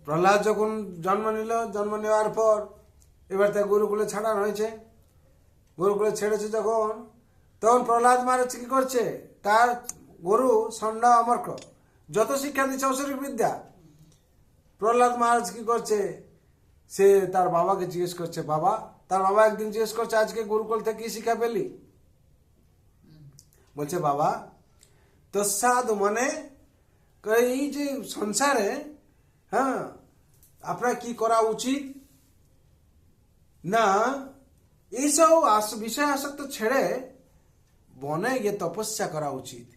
[SPEAKER 3] প্রহ্লাদ যখন জন্ম নিল, জন্ম নেওয়ার পর এবার তার গুরুকুলে ছাড়ানো হয়েছে। গুরুকুলে ছেড়েছে যখন, তখন প্রহ্লাদ মহারাজ কি করছে, তার গুরু ষণ্ড অমর্ক যত শিক্ষা দিচ্ছে ঐশ্বরিক বিদ্যা, প্রহ্লাদ মহারাজ কি করছে, সে তার বাবাকে জিজ্ঞেস করছে, বাবা, তার বাবা একদিন জিজ্ঞেস করছে, আজকে গুরুকুল থেকে কি শিক্ষা পেলি? বলছে, বাবা তস্সাদ মানে এই যে সংসারে, হ্যাঁ, আপনার কি করা উচিত না, এইসব বিষয় আসক্ত ছেড়ে বনে গিয়ে তপস্যা করা উচিত।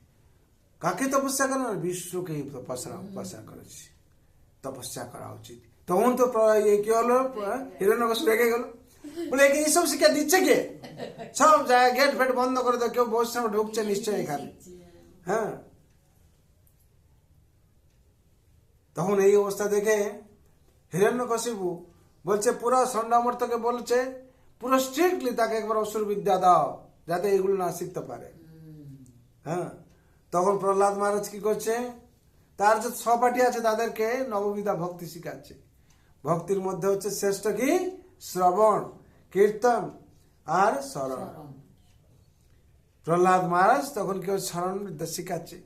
[SPEAKER 3] কাকে তপস্যা করা, বিশ্বকে তপস্যা করেছি, তপস্যা করা উচিত। তখন তো কি হলো, হিরণ্যকশিপু রেগে গেল, বলে এইসব শিক্ষা দিচ্ছে কে, সব জায়গায় গেট ফেট বন্ধ করে দাও, কেউ বৈষ্ণব ঢুকছে নিশ্চয় এখানে। হ্যাঁ, তখন এই অবস্থা দেখে হিরণ্যকশিপু বলছে পুরো ষণ্ডামর্তকে বলছে পুরো স্ট্রিক্টলি তাকে একবার অসুর বিদ্যা দাও যাতে এগুলো না শিখতে পারে। হ্যাঁ, তখন প্রহ্লাদ মহারাজ কি করছে, তার যে সহপাঠী আছে তাদেরকে নববিধা ভক্তি শিখাচ্ছে। ভক্তির মধ্যে হচ্ছে শ্রেষ্ঠ কি শ্রবণ, কীর্তন আর স্মরণ। প্রহ্লাদ মহারাজ তখন কি স্মরণ বিদ্যা শিখাচ্ছে।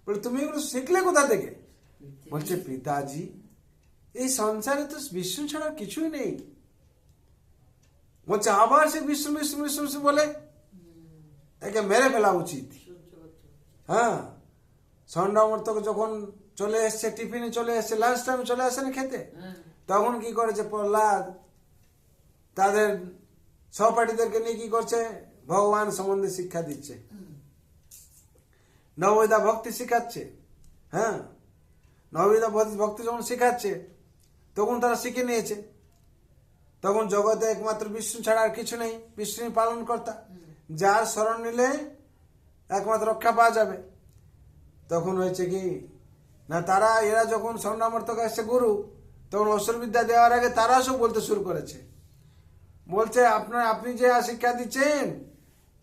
[SPEAKER 3] বলে তুমি এগুলো শিখলে কোথা থেকে? বলছে পিতাজি এই সংসারে তো বিষ্ণু ছাড়া কিছুই নেই। বলছে আবার সে বিষ্ণু বিষ্ণু বিষ্ণু বিষ্ণু বলে, একে মেরে ফেলা উচিত। হ্যাঁ, ষণ্ডামর্তক যখন চলে এসছে, টিফিনে চলে এসছে, লাঞ্চ টাইমে চলে আসে না খেতে, তখন কি করেছে প্রহ্লাদ তাদের সহপাঠীদেরকে নিয়ে কি করছে, ভগবান সম্বন্ধে শিক্ষা দিচ্ছে, নববিধা ভক্তি শিখাচ্ছে। হ্যাঁ, নববিধা ভক্তি যখন শিখাচ্ছে তখন তারা শিখে নিয়েছে। তখন জগতে একমাত্র বিষ্ণু ছাড়া আর কিছু নেই, বিষ্ণু পালন কর্তা, যার শরণ নিলে একমাত্র রক্ষা পাওয়া যাবে। তখন হয়েছে কি না, তারা এরা যখন ষণ্ডামর্তক আসছে গুরু, তখন অসুর বিদ্যা দেওয়ার আগে তারা সব বলতে শুরু করেছে। বলছে আপনি যে শিক্ষা দিচ্ছেন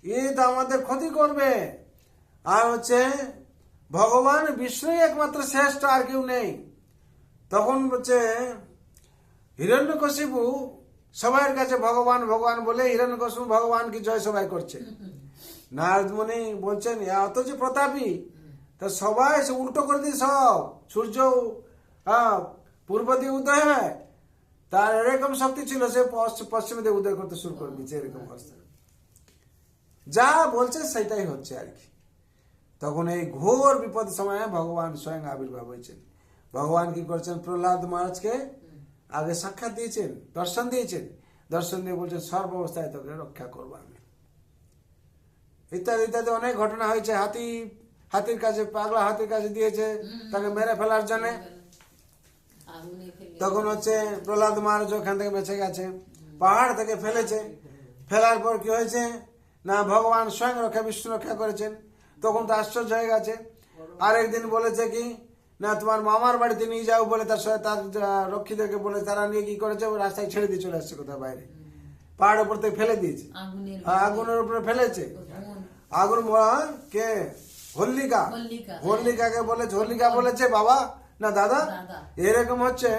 [SPEAKER 3] এ তো আমাদের ক্ষতি করবে, আর হচ্ছে ভগবান বিষ্ণুই একমাত্র শ্রেষ্ঠ, আর কেউ নেই। তখন বলছে হিরণ্যকশিপু সবার কাছে ভগবান ভগবান বলে হিরণ্যকশিপু ভগবান কি জয় সবাই করছে। নারদ মুনি বলছেন এত যে প্রতাপী, তা সবাই সে উল্টো করে দিয়ে সব সূর্য পূর্ব দিয়ে উদয় হয়, তার এরকম শক্তি ছিল সে পশ্চিমে দিয়ে উদয় করতে শুরু করে দিচ্ছে। এরকম অবস্থা যা বলছে সেটাই হচ্ছে আর কি। তখন এই ঘোর বিপদ সময়ে ভগবান স্বয়ং আবির্ভাব হয়েছেন। ভগবান কি করছেন, প্রহ্লাদ মহারাজকে আগে সাক্ষাৎ দিয়েছেন, দর্শন দিয়েছেন, দর্শন দিয়ে বলছেন সর্বাবস্থায় তোকে রক্ষা করবো আমি, ইত্যাদি ইত্যাদি অনেক ঘটনা হয়েছে। হাতির কাছে, পাগলা হাতির কাছে দিয়েছে তাকে মেরে ফেলার জন্য। তখন হচ্ছে প্রহ্লাদ মহারাজ ওখান থেকে বেঁচে গেছে, পাহাড় থেকে ফেলেছে। ফেলার পর কি হয়েছে না, ভগবান স্বয়ং রক্ষা, বিষ্ণু রক্ষা করেছেন। তখন তো আশ্চর্য হয়ে গেছে। আরেকদিন বলেছে কি না তোমার মামার বাড়িতে নিয়ে যাও বলে তার সাথে তার রক্ষীদেরকে বলে তারা নিয়ে কি করেছে, রাস্তায় ছেড়ে দিয়ে চলে আসছে কোথাও বাইরে, পাহাড়ের উপর থেকে ফেলে দিয়েছে, আগুনের উপরে ফেলেছে। আগুন কে হল্লিকা, হল্লিকাকে বলেছে, হল্লিকা বলেছে বাবা না দাদা এরকম হচ্ছে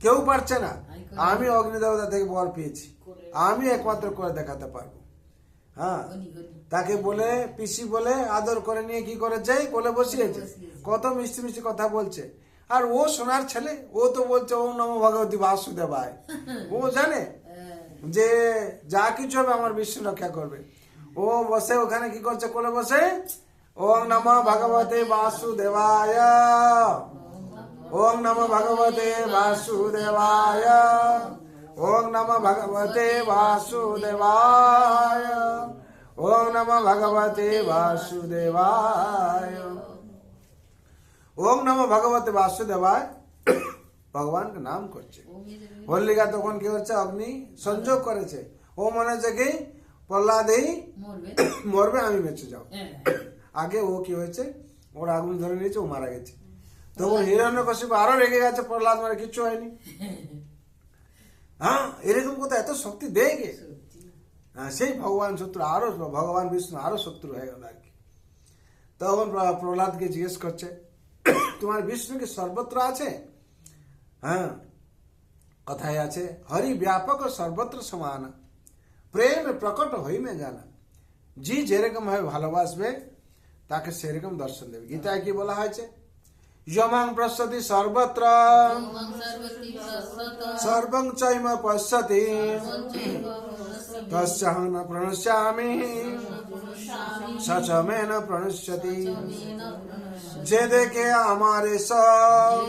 [SPEAKER 3] কেউ পারছে না, আমি অগ্নিদেবতা থেকে বর পেয়েছি, আমি একমাত্র করে দেখাতে পারবো। হ্যাঁ, তাকে বলে পিসি বলে আদর করে নিয়ে কি করেছে, কোলে বসিয়েছে, কত মিষ্টি মিষ্টি কথা বলছে। আর ও সোনার ছেলে, ও তো বলছে ওম নমো ভগবতী বাসুদেবায়। ও জানে যে যা কিছু হবে আমার বিষ্ণু রক্ষা করবে। ও বসে ওখানে কি করছে, কোলে বসে ওম নমো ভগবতে বাসুদেবায়, ওম নমো ভগবতে বাসুদেবায়, ওম নমো ভগবতে বাসুদেবায়, ওম নমো ভগবতে বাসুদেবায়, ওম নমো ভগবতে বাসুদেবায় ভগবানকে নাম করছে। হল্লিকা তখন কি হচ্ছে, অগ্নি সংযোগ করেছে। ও মনে হচ্ছে কি প্রহ্লাদেই মরবে, আমি বেঁচে যাও। আগে ও কি হয়েছে, ওর আগুন ধরে নিয়েছে, ও মারা গেছে। তখন হিরণ্যকশিপু আরো রেগে গেছে, প্রহ্লাদ মারা কিচ্ছু হয়নি। হ্যাঁ, এরকম কথা এত শক্তি দেয় কে? সেই ভগবান শত্রু আরো, ভগবান বিষ্ণু আরো শত্রু হয়ে গেল আর কি। তখন প্রহ্লাদকে জিজ্ঞেস করছে তোমার বিষ্ণু কি সর্বত্র আছে? হ্যাঁ, কথায় আছে হরি ব্যাপক সর্বত্র সমান, প্রেম প্রকট হইমে জানা। জি যেরকম ভাবে ভালোবাসবে তাকে সেরকম দর্শন দেবে। গীতায় কি বলা হয়েছে, যমাং পশ্যতি সর্বত্র সর্বং চৈম পশ্যতি তস্যাহং ন প্রণশ্যামি সচ মে ন প্রণশ্যতি। যে দেখে আমারে সব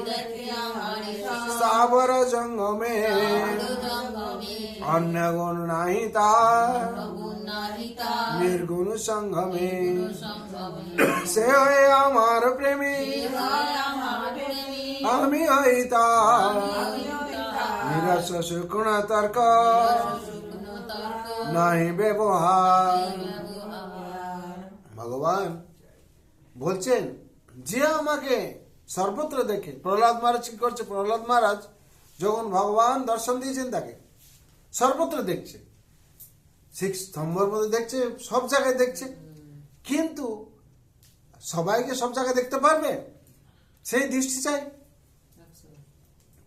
[SPEAKER 3] সাবর জঙ্গমে অন্য গুণ নাহি তার নির্গুণ সঙ্গমে, সে হয়ে আমার প্রেমী আমি হই তার নিরস শুকন তর্ক নাহি ব্যবহার। ভগবান বলছেন যে আমাকে সর্বত্র দেখে। প্রহ্লাদ মহারাজ কি করছে, প্রহ্লাদ মহারাজ যখন ভগবান দর্শন দিয়েছেন তাকে সর্বত্র দেখছে, শিখ স্তম্ভের মধ্যে দেখছে, সব জায়গায় দেখছে, কিন্তু সবাইকে সব জায়গায় দেখতে পারবে সেই দৃষ্টি চাই।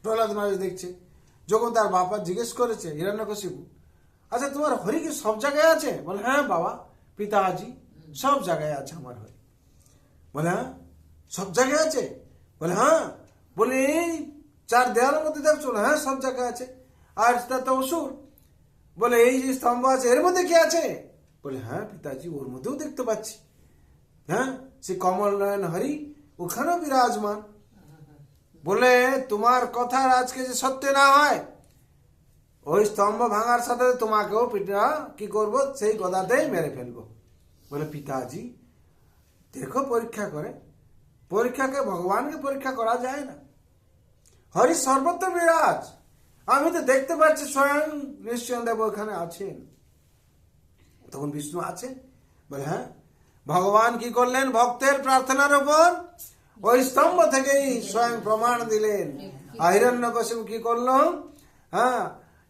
[SPEAKER 3] প্রহ্লাদ মহারাজ দেখছে, যখন তার বাবা জিজ্ঞেস করেছে হিরণ্যকশিপু, আচ্ছা তোমার হরি কি সব জায়গায় আছে? বলে হ্যাঁ বাবা, পিতাজি সব জায়গায় আছে আমার হরি। বলে হ্যাঁ সব জায়গায় আছে? বলে হ্যাঁ। বলে এই চার দেওয়ালের মধ্যে দেখছো না? হ্যাঁ সব জায়গায় আছে। আর তা তো অসুর। বলে এই যে স্তম্ভ আছে এর মধ্যে কি আছে? বলে হ্যাঁ পিতাজি ওর মধ্যেও দেখতে পাচ্ছি, হ্যাঁ সে কমল নয়ন হরি ওখানেও বিরাজমান। বলে তোমার কথার আজকে যে সত্য না হয়, ওই স্তম্ভ ভাঙার সাথে তোমাকেও পিতা কি করবো, সেই গদাতেই মেরে ফেলবো। বলে পিতাজি দেখো পরীক্ষা করে, পরীক্ষাকে ভগবানকে পরীক্ষা করা যায় না। হরি সর্বত্র বিরাজ, আমি তো দেখতে পাচ্ছি স্বয়ং নৃসিংহদেব ওখানে আছেন। তখন বিষ্ণু আছে? বলে হ্যাঁ। ভগবান কি করলেন? ভক্তের প্রার্থনার উপর ওই স্তম্ভ থেকেই স্বয়ং প্রমাণ দিলেন। আর হিরণ্যকশিপু কি করলো? হ্যাঁ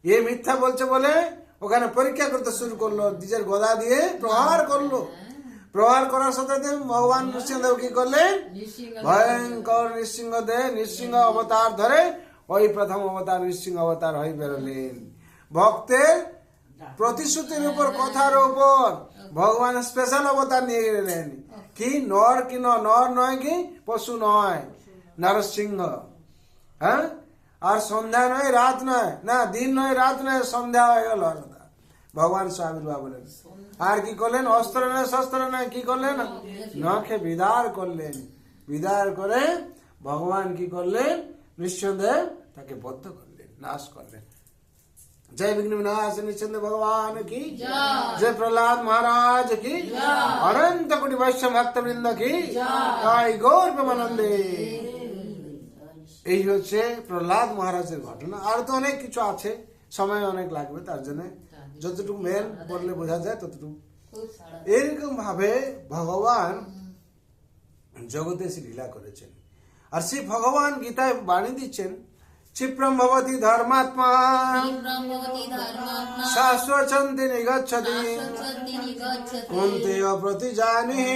[SPEAKER 3] এ মিথ্যা বলছে বলে ওখানে পরীক্ষা করতে শুরু করলো, নিজের গদা দিয়ে প্রহার করলো। প্রহার করার সাথে ভগবান নৃসিংহদেব কি করলেন? ভয়ঙ্কর নৃসিংহদেব নৃসিংহ অবতার ধরে ওই প্রথম অবতার নৃসিংহ অবতার হয়ে বেরোলেন। ভক্তের প্রতিশ্রুতির উপর, কথার উপর ভগবান স্পেশাল অবতার নিয়ে গেলেন। কি নর কি নর নয়, কি পশু নয়, নরসিংহ। হ্যাঁ আর সন্ধ্যা নয় রাত নয়, না দিন নয় রাত নয়, সন্ধ্যা হয়ে গেল ভগবান আবির্ভাব বলেন। আর কি করলেন? অস্ত্র নয় শস্ত্র নয়, কি করলেন? নখে বিদার করলেন। বিদার করে ভগবান কি করলেন? নৃসিংহদেব তাকে বদ্ধ করলেন, নাশ করলেন। জয় বিঘ্ন বিনাশ নৃসিংহদেব ভগবান কি জয়, প্রহ্লাদ মহারাজ কি অনন্ত কোটি বৈষ্ণব ভক্তবৃন্দ কি জয়, গৌর প্রেমানন্দে। এই হচ্ছে প্রহ্লাদ মহারাজের ঘটনা। আর তো অনেক কিছু আছে, সময় অনেক লাগবে, তার জন্য যতটুকু মেন বললে বোঝা যায় ততটুকু। এরকম ভাবে ভগবান জগতে এসে লীলা করেছেন। আর সেই ভগবান গীতায় বাণী দিচ্ছেন, ক্ষিপ্রম ভবতি ধর্মাত্মা শাশ্বচন্তি নিগচ্ছতি কুন্তেয় প্রতিজানি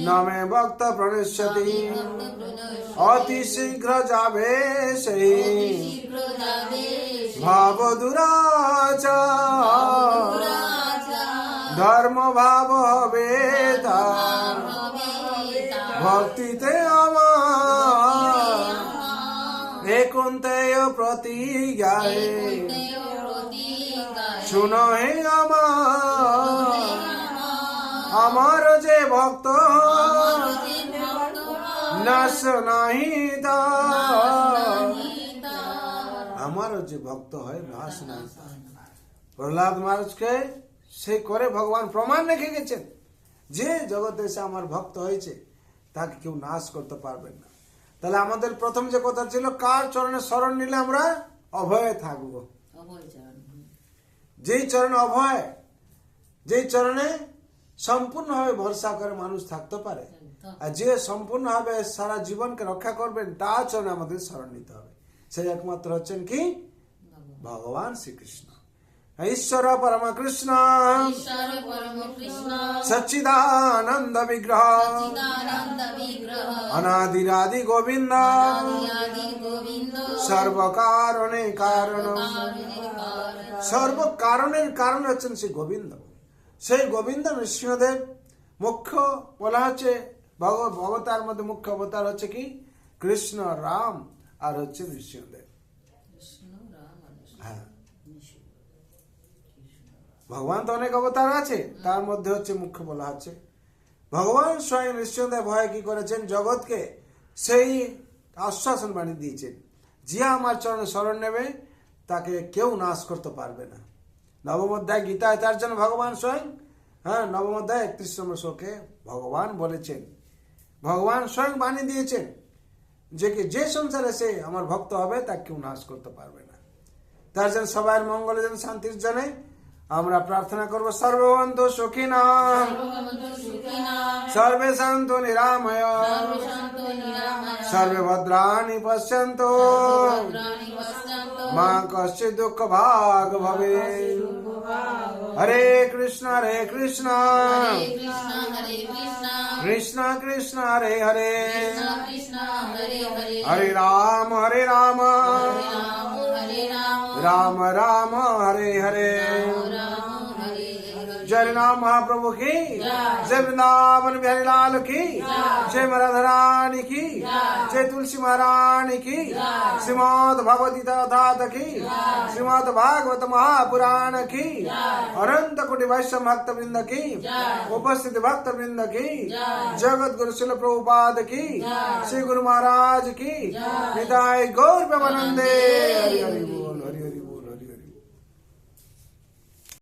[SPEAKER 3] নমে ভক্ত প্রণশ্যতি অতি শীঘ্র যাবে সেই ভাব দুরাচ ধর্ম ভাব হবে তার ভক্তিতে আমার কুন্তেয় প্রতিজ্ঞায় শুনো হে আমার যে ভক্ত নাশ নাহি আমার যে ভক্ত হয় নাশ নাই। প্রহ্লাদ মহারাজকে সে করে ভগবান প্রমাণ রেখে গেছেন যে জগতে এসে আমার ভক্ত হয়েছে তাকে কেউ নাশ করতে পারবেন না। তাহলে আমাদের প্রথম যে কথা ছিল, কার চরণে শরণ নিলে আমরা অভয়ে থাকবো। যেই চরণে অভয়, যেই চরণে সম্পূর্ণভাবে ভরসা করে মানুষ থাকতে পারে, আর যে সম্পূর্ণভাবে সারা জীবনকে রক্ষা করবেন তার চরণে আমাদের শরণ নিতে হবে। সেই একমাত্র হচ্ছেন কি? ভগবান শ্রীকৃষ্ণ, ঈশ্বর পরম কৃষ্ণ সচ্চিদানন্দ বিগ্রহ অনাদিরাদি গোবিন্দ সর্বকারণে কারণ। সর্বকারণের কারণ হচ্ছেন সেই গোবিন্দ। সেই গোবিন্দ নৃসিংহদেব মুখ্য বলা হচ্ছে, অবতার মধ্যে মুখ্য অবতার হচ্ছে কি? কৃষ্ণ, রাম আর হচ্ছে নৃসিংহদেব। হ্যাঁ, ভগবান তো অনেক অবতার আছে, তার মধ্যে হচ্ছে মুখ্য বলা হচ্ছে ভগবান স্বয়ং নৃসিংহদেব হয় কি করেছেন? জগৎকে সেই আশ্বাসন বাণী দিয়েছেন, যে আমার চরণে শরণ নেবে তাকে কেউ নাশ করতে পারবে না। নবম অধ্যায় গীতায় তার জন্য ভগবান স্বয়ং, হ্যাঁ নবম অধ্যায় 31 নম্বর শ্লোকে ভগবান বলেছেন, ভগবান স্বয়ং বাণী দিয়েছেন যে সংসারে সে আমার ভক্ত হবে তাকে কেউ নাশ করতে পারবে না। তার জন্য সবার মঙ্গলের জন্য, শান্তির জন্য আমরা প্রার্থনা করব সর্ববন্তু সুখিনাম
[SPEAKER 2] সর্বভবন্তু সুখিনাম
[SPEAKER 3] সর্বে সন্তু নিরাময়
[SPEAKER 2] সর্বশান্তো নিরাময়
[SPEAKER 3] সর্বে ভদ্রাণি পশ্যন্তু
[SPEAKER 2] ভদ্রাণি পশ্যন্তু
[SPEAKER 3] মা কশ্চিৎ দুঃখ ভাগ ভবে হরে কৃষ্ণ
[SPEAKER 2] হরে কৃষ্ণ হরে কৃষ্ণ
[SPEAKER 3] কৃষ্ণ কৃষ্ণ হরে হরে
[SPEAKER 2] কৃষ্ণ কৃষ্ণ হরে হরে
[SPEAKER 3] হরে রাম হরে রাম
[SPEAKER 2] হরে রাম
[SPEAKER 3] রাম রাম হরে হরে
[SPEAKER 2] রাম হরে হরে
[SPEAKER 3] जय राम महाप्रभु की जय वृंदावन बिहारी लाल की जय राधा रानी की जय तुलसी महारानी की श्रीमद भगवती दात की श्रीमद भागवत महापुराण की अनंत कोटि वैष्णव भक्त वृंद की उपस्थित भक्त वृंद की जगत गुरु शिल प्रभुपाद की श्री गुरु महाराज की निताय गौर प्रेमानंदे हरि हरि बोल।